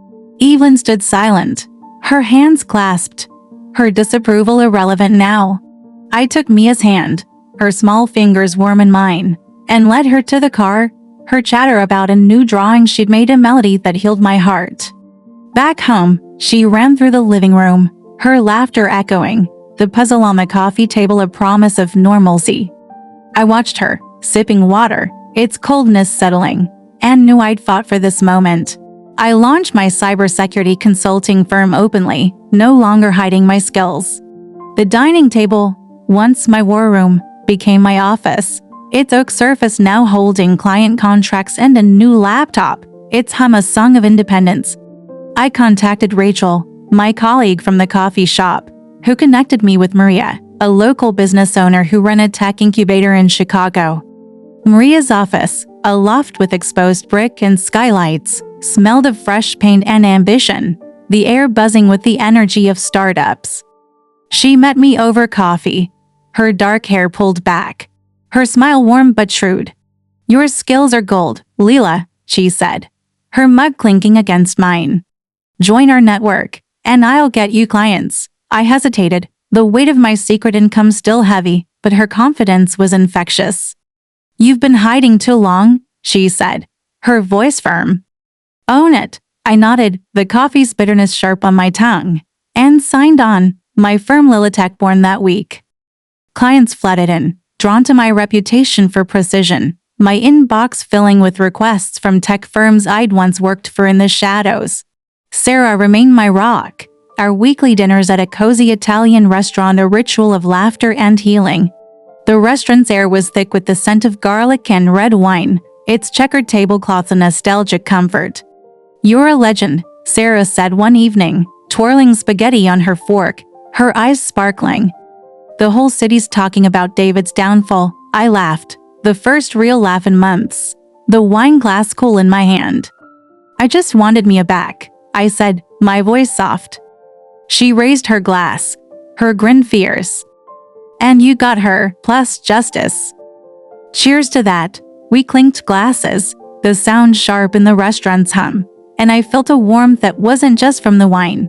Evelyn stood silent, her hands clasped, her disapproval irrelevant now. I took Mia's hand, her small fingers warm in mine, and led her to the car, her chatter about a new drawing she'd made a melody that healed my heart. Back home, she ran through the living room, her laughter echoing, the puzzle on the coffee table a promise of normalcy. I watched her, sipping water, its coldness settling, and knew I'd fought for this moment. I launched my cybersecurity consulting firm openly, no longer hiding my skills. The dining table, once my war room, became my office, its oak surface now holding client contracts and a new laptop, its hum a song of independence. I contacted Rachel, my colleague from the coffee shop, who connected me with Maria, a local business owner who ran a tech incubator in Chicago. Maria's office, a loft with exposed brick and skylights, smelled of fresh paint and ambition, the air buzzing with the energy of startups. She met me over coffee, her dark hair pulled back, her smile warm but shrewd. "Your skills are gold, Lila," she said, her mug clinking against mine. "Join our network, and I'll get you clients." I hesitated, the weight of my secret income still heavy, but her confidence was infectious. "You've been hiding too long," she said, her voice firm. "Own it," I nodded, the coffee's bitterness sharp on my tongue, and signed on, my firm Lilitech born that week. Clients flooded in, drawn to my reputation for precision, my inbox filling with requests from tech firms I'd once worked for in the shadows. Sarah remained my rock, our weekly dinners at a cozy Italian restaurant a ritual of laughter and healing. The restaurant's air was thick with the scent of garlic and red wine, its checkered tablecloths a nostalgic comfort. "You're a legend," Sarah said one evening, twirling spaghetti on her fork, her eyes sparkling. "The whole city's talking about David's downfall," I laughed, the first real laugh in months, the wine glass cool in my hand. "I just wanted Mia back," I said, my voice soft. She raised her glass, her grin fierce. "And you got her, plus justice." Cheers to that. We clinked glasses, the sound sharp in the restaurant's hum, and I felt a warmth that wasn't just from the wine.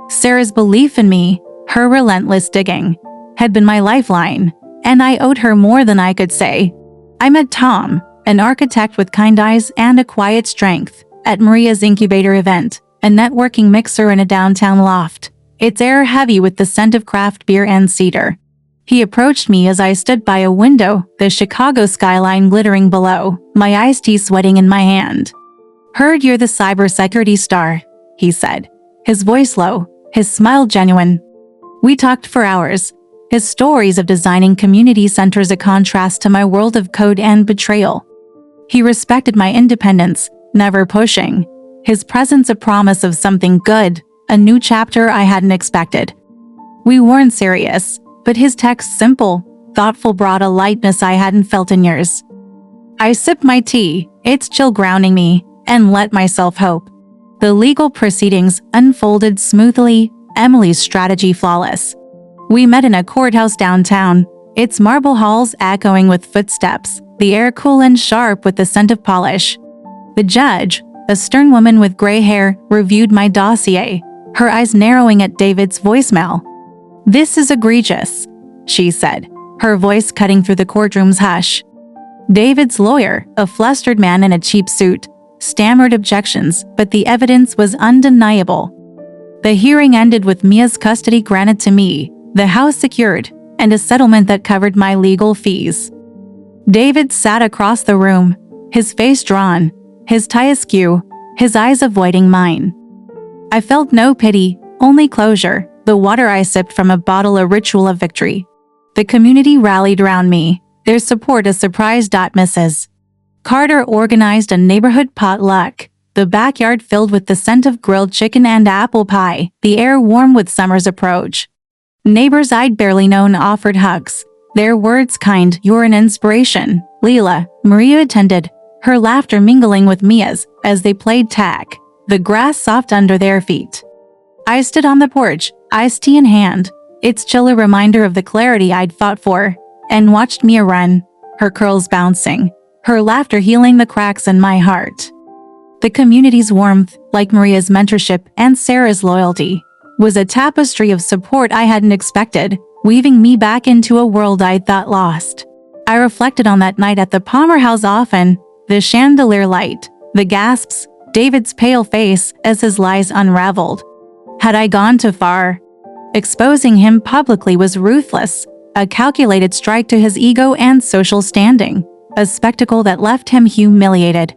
Sarah's belief in me, her relentless digging, had been my lifeline, and I owed her more than I could say. I met Tom, an architect with kind eyes and a quiet strength, at Maria's incubator event, a networking mixer in a downtown loft, its air heavy with the scent of craft beer and cedar. He approached me as I stood by a window, the Chicago skyline glittering below, my iced tea sweating in my hand. "Heard you're the cybersecurity star," he said, his voice low, his smile genuine. We talked for hours, his stories of designing community centers a contrast to my world of code and betrayal. He respected my independence, never pushing, his presence a promise of something good, a new chapter I hadn't expected. We weren't serious, but his text simple, thoughtful brought a lightness I hadn't felt in years. I sipped my tea, its chill grounding me, and let myself hope. The legal proceedings unfolded smoothly, Emily's strategy flawless. We met in a courthouse downtown, its marble halls echoing with footsteps, the air cool and sharp with the scent of polish. The judge, a stern woman with gray hair, reviewed my dossier, her eyes narrowing at David's voicemail. "This is egregious," she said, her voice cutting through the courtroom's hush. David's lawyer, a flustered man in a cheap suit, stammered objections, but the evidence was undeniable. The hearing ended with Mia's custody granted to me, the house secured, and a settlement that covered my legal fees. David sat across the room, his face drawn, his tie askew, his eyes avoiding mine. I felt no pity, only closure, the water I sipped from a bottle a ritual of victory. The community rallied around me, their support a surprise. Mrs. Carter organized a neighborhood potluck, the backyard filled with the scent of grilled chicken and apple pie, the air warm with summer's approach. Neighbors I'd barely known offered hugs, their words kind. "You're an inspiration, Lila." Maria attended, her laughter mingling with Mia's as they played tag, the grass soft under their feet. I stood on the porch, iced tea in hand, its chill a reminder of the clarity I'd fought for, and watched Mia run, her curls bouncing, her laughter healing the cracks in my heart. The community's warmth, like Maria's mentorship and Sarah's loyalty, was a tapestry of support I hadn't expected, weaving me back into a world I'd thought lost. I reflected on that night at the Palmer house often, the chandelier light, the gasps, David's pale face as his lies unraveled. Had I gone too far? Exposing him publicly was ruthless, a calculated strike to his ego and social standing, a spectacle that left him humiliated.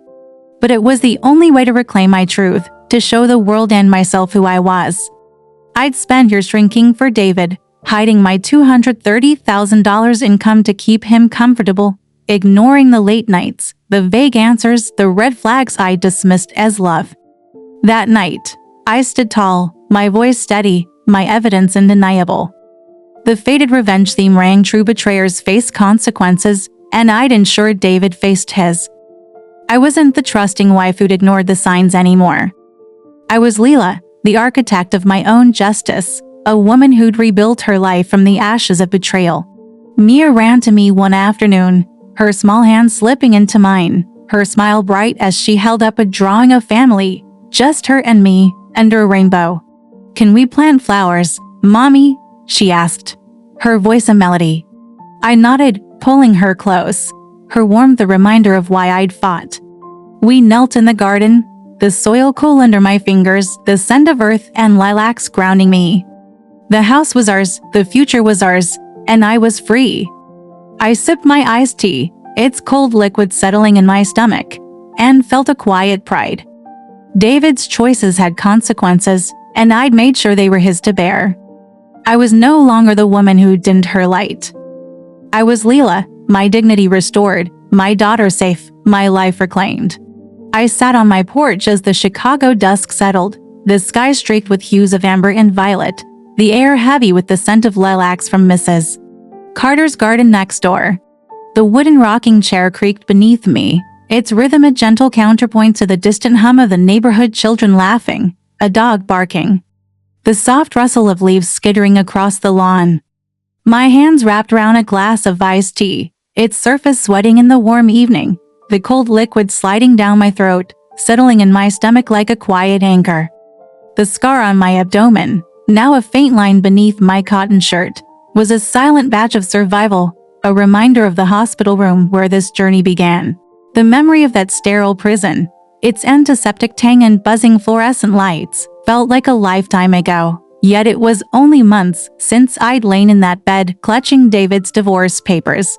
But it was the only way to reclaim my truth, to show the world and myself who I was. I'd spent years shrinking for David, hiding my $230,000 income to keep him comfortable, ignoring the late nights, the vague answers, the red flags I dismissed as love. That night, I stood tall, my voice steady, my evidence undeniable. The fated revenge theme rang. True betrayers face consequences, and I'd ensured David faced his. I wasn't the trusting wife who'd ignored the signs anymore. I was Lila, the architect of my own justice, a woman who'd rebuilt her life from the ashes of betrayal. Mia ran to me one afternoon, her small hand slipping into mine, her smile bright as she held up a drawing of family, just her and me, under a rainbow. "Can we plant flowers, Mommy?" she asked, her voice a melody. I nodded, pulling her close, her warmth a reminder of why I'd fought. We knelt in the garden, the soil cool under my fingers, the scent of earth and lilacs grounding me. The house was ours, the future was ours, and I was free. I sipped my iced tea, its cold liquid settling in my stomach, and felt a quiet pride. David's choices had consequences, and I'd made sure they were his to bear. I was no longer the woman who dimmed her light. I was Lila, my dignity restored, my daughter safe, my life reclaimed. I sat on my porch as the Chicago dusk settled, the sky streaked with hues of amber and violet, the air heavy with the scent of lilacs from Mrs. Carter's garden next door. The wooden rocking chair creaked beneath me, its rhythm a gentle counterpoint to the distant hum of the neighborhood children laughing, a dog barking. The soft rustle of leaves skittering across the lawn. My hands wrapped around a glass of iced tea, its surface sweating in the warm evening, the cold liquid sliding down my throat, settling in my stomach like a quiet anchor. The scar on my abdomen, now a faint line beneath my cotton shirt, was a silent badge of survival, a reminder of the hospital room where this journey began. The memory of that sterile prison, its antiseptic tang and buzzing fluorescent lights, felt like a lifetime ago. Yet it was only months since I'd lain in that bed clutching David's divorce papers.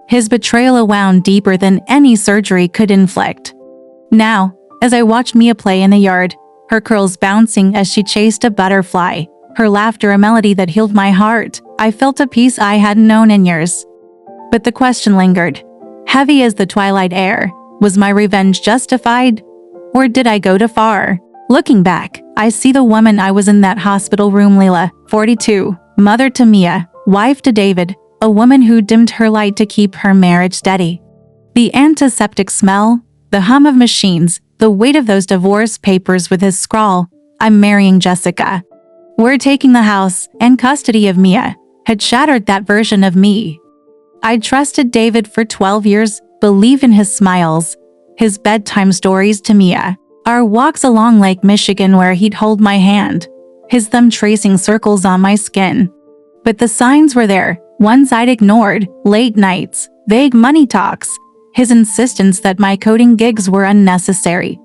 His betrayal wound deeper than any surgery could inflict. Now, as I watched Mia play in the yard, her curls bouncing as she chased a butterfly, her laughter a melody that healed my heart, I felt a peace I hadn't known in years. But the question lingered. Heavy as the twilight air, was my revenge justified? Or did I go too far? Looking back, I see the woman I was in that hospital room, Lila, 42, mother to Mia, wife to David, a woman who dimmed her light to keep her marriage steady. The antiseptic smell, the hum of machines, the weight of those divorce papers with his scrawl, "I'm marrying Jessica. We're taking the house," and custody of Mia, had shattered that version of me. I'd trusted David for 12 years, believed in his smiles, his bedtime stories to Mia, our walks along Lake Michigan where he'd hold my hand, his thumb tracing circles on my skin. But the signs were there, ones I'd ignored, late nights, vague money talks, his insistence that my coding gigs were unnecessary.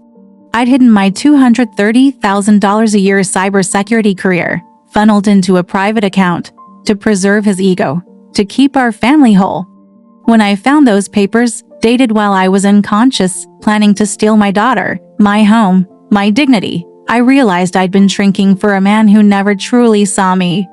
I'd hidden my $230,000 a year cybersecurity career, funneled into a private account, to preserve his ego, to keep our family whole. When I found those papers, dated while I was unconscious, planning to steal my daughter, my home, my dignity, I realized I'd been shrinking for a man who never truly saw me.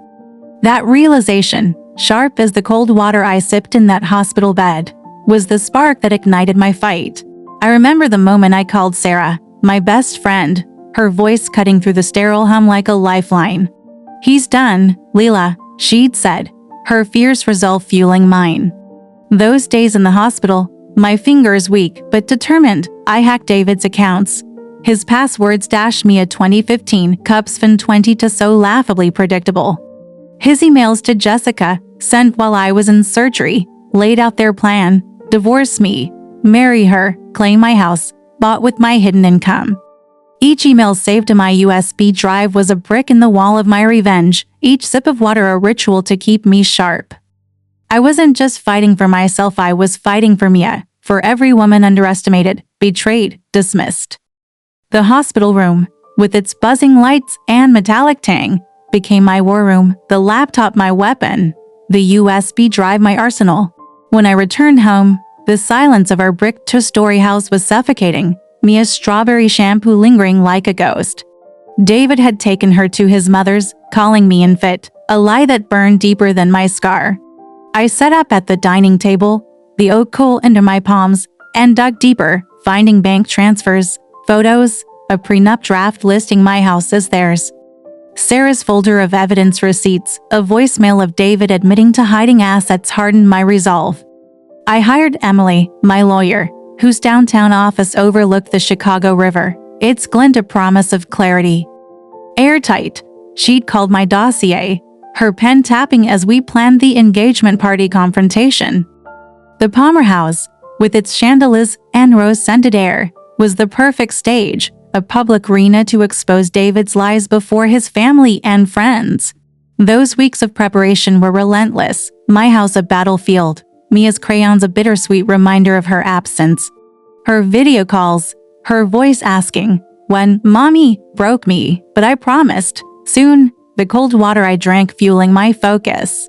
That realization, sharp as the cold water I sipped in that hospital bed, was the spark that ignited my fight. I remember the moment I called Sarah, my best friend, her voice cutting through the sterile hum like a lifeline. "He's done, Lila," she'd said, her fierce resolve fueling mine. Those days in the hospital, my fingers weak but determined, I hacked David's accounts, His passwords dash me a 2015 Cupsfin 20 to so laughably predictable. His emails to Jessica, sent while I was in surgery, laid out their plan: divorce me, marry her, claim my house, bought with my hidden income. Each email saved to my USB drive was a brick in the wall of my revenge, each sip of water a ritual to keep me sharp. I wasn't just fighting for myself, I was fighting for Mia, for every woman underestimated, betrayed, dismissed. The hospital room, with its buzzing lights and metallic tang, became my war room, the laptop my weapon, the USB drive my arsenal. When I returned home, the silence of our brick two-story house was suffocating, Mia's strawberry shampoo lingering like a ghost. David had taken her to his mother's, calling me unfit, a lie that burned deeper than my scar. I sat up at the dining table, the oak coal under my palms, and dug deeper, finding bank transfers, photos, a prenup draft listing my house as theirs. Sarah's folder of evidence receipts, a voicemail of David admitting to hiding assets hardened my resolve. I hired Emily, my lawyer, whose downtown office overlooked the Chicago River, its glint a promise of clarity. Airtight, she'd called my dossier, her pen tapping as we planned the engagement party confrontation. The Palmer House, with its chandeliers and rose-scented air, was the perfect stage, a public arena to expose David's lies before his family and friends. Those weeks of preparation were relentless, my house a battlefield, Mia's crayons a bittersweet reminder of her absence. Her video calls, her voice asking, when Mommy broke me, but I promised. Soon, the cold water I drank fueling my focus.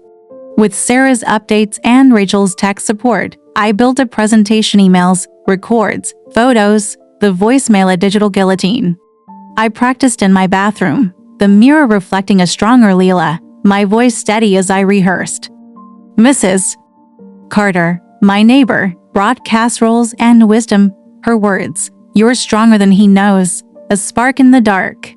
With Sarah's updates and Rachel's tech support, I built a presentation: emails, records, photos, the voicemail a digital guillotine. I practiced in my bathroom, the mirror reflecting a stronger Lila, my voice steady as I rehearsed. Mrs. Carter, my neighbor, brought casseroles and wisdom, her words, "You're stronger than he knows," a spark in the dark.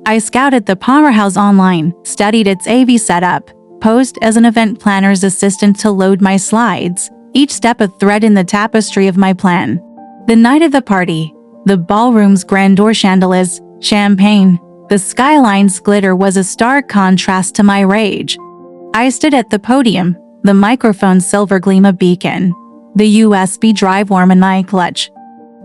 I scouted the Palmer House online, studied its AV setup, posed as an event planner's assistant to load my slides, each step a thread in the tapestry of my plan. The night of the party, the ballroom's grandeur chandeliers, champagne, the skyline's glitter was a stark contrast to my rage. I stood at the podium, the microphone's silver gleam a beacon, the USB drive warm in my clutch.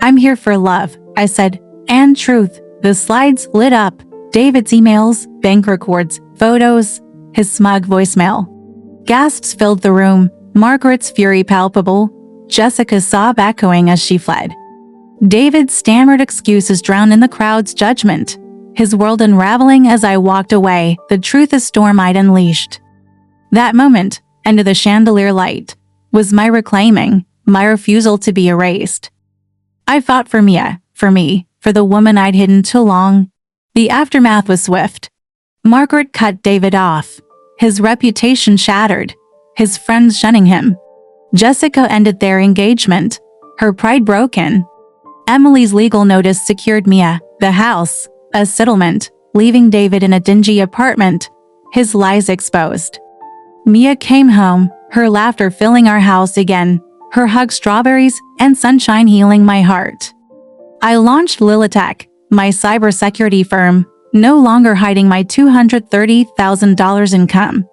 "I'm here for love," I said, "and truth." The slides lit up, David's emails, bank records, photos, his smug voicemail. Gasps filled the room, Margaret's fury palpable, Jessica's sob echoing as she fled. David's stammered excuses drowned in the crowd's judgment, his world unraveling as I walked away, the truth a storm I'd unleashed. That moment, under the chandelier light, was my reclaiming, my refusal to be erased. I fought for Mia, for me, for the woman I'd hidden too long. The aftermath was swift. Margaret cut David off, his reputation shattered, his friends shunning him. Jessica ended their engagement, her pride broken. Emily's legal notice secured Mia, the house, a settlement, leaving David in a dingy apartment, his lies exposed. Mia came home, her laughter filling our house again, her hug strawberries and sunshine healing my heart. I launched Lila, my cybersecurity firm, no longer hiding my $230,000 income.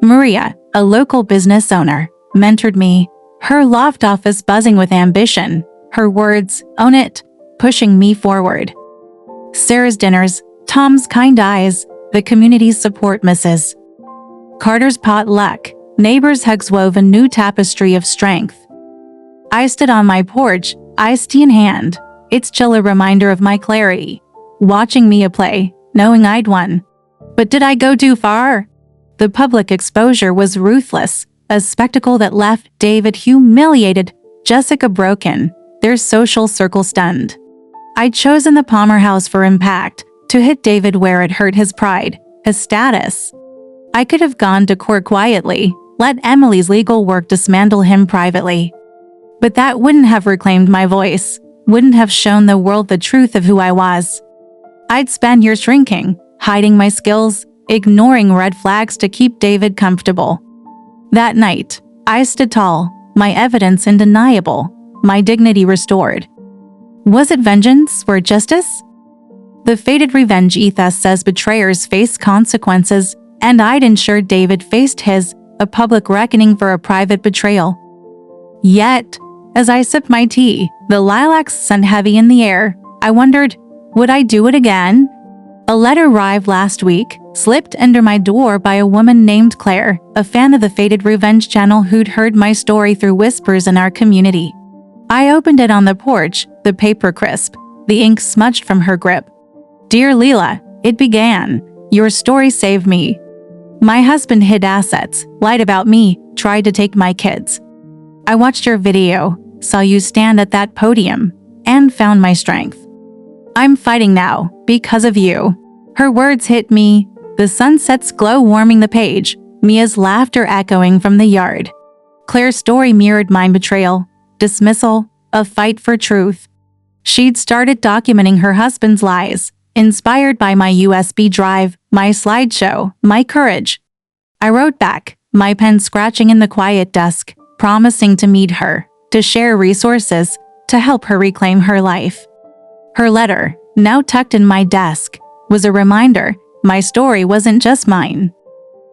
Maria, a local business owner, mentored me, her loft office buzzing with ambition, her words, "Own it," pushing me forward. Sarah's dinners, Tom's kind eyes, the community's support Mrs. Carter's potluck, neighbors' hugs wove a new tapestry of strength. I stood on my porch, iced tea in hand, its chill a reminder of my clarity, watching Mia play, knowing I'd won. But did I go too far? The public exposure was ruthless, a spectacle that left David humiliated, Jessica broken, their social circle stunned. I'd chosen the Palmer House for impact, to hit David where it hurt his pride, his status. I could have gone to court quietly, let Emily's legal work dismantle him privately. But that wouldn't have reclaimed my voice, wouldn't have shown the world the truth of who I was. I'd spent years shrinking, hiding my skills, ignoring red flags to keep David comfortable. That night, I stood tall, my evidence undeniable, my dignity restored. Was it vengeance or justice? The fated revenge ethos says betrayers face consequences, and I'd ensure David faced his, a public reckoning for a private betrayal. Yet, as I sipped my tea, the lilacs scent heavy in the air, I wondered, would I do it again? A letter arrived last week, slipped under my door by a woman named Claire, a fan of the Fated Revenge channel who'd heard my story through whispers in our community. I opened it on the porch, the paper crisp, the ink smudged from her grip. Dear Lila, it began. Your story saved me. My husband hid assets, lied about me, tried to take my kids. I watched your video, saw you stand at that podium, and found my strength. I'm fighting now, because of you. Her words hit me, the sunset's glow warming the page, Mia's laughter echoing from the yard. Claire's story mirrored my betrayal, dismissal, a fight for truth. She'd started documenting her husband's lies, inspired by my USB drive, my slideshow, my courage. I wrote back, my pen scratching in the quiet dusk, promising to meet her, to share resources, to help her reclaim her life. Her letter, now tucked in my desk, was a reminder my story wasn't just mine.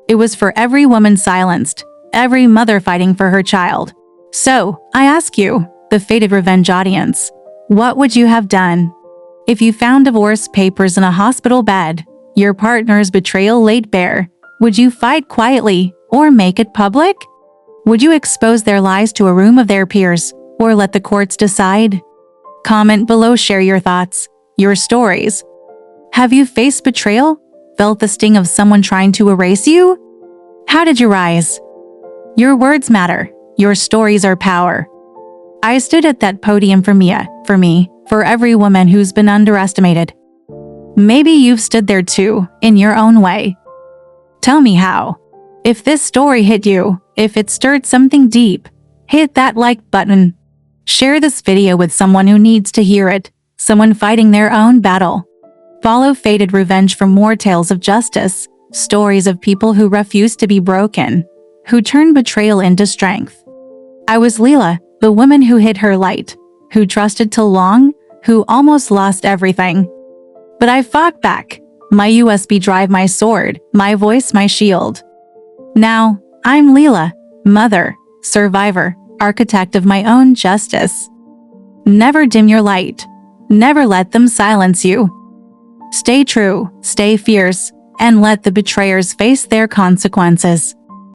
It was for every woman silenced, every mother fighting for her child. So, I ask you, the Fated Revenge audience, what would you have done? If you found divorce papers in a hospital bed, your partner's betrayal laid bare, would you fight quietly or make it public? Would you expose their lies to a room of their peers or let the courts decide? Comment below, share your thoughts, your stories. Have you faced betrayal? Felt the sting of someone trying to erase you? How did you rise? Your words matter. Your stories are power. I stood at that podium for Mia, for me, for every woman who's been underestimated. Maybe you've stood there too, in your own way. Tell me how. If this story hit you, if it stirred something deep, hit that like button. Share this video with someone who needs to hear it, someone fighting their own battle. Follow Fated Revenge for more tales of justice, stories of people who refused to be broken, who turned betrayal into strength. I was Lila, the woman who hid her light, who trusted too long, who almost lost everything. But I fought back, my USB drive my sword, my voice my shield. Now, I'm Lila, mother, survivor, architect of my own justice. Never dim your light. Never let them silence you. Stay true, stay fierce, and let the betrayers face their consequences.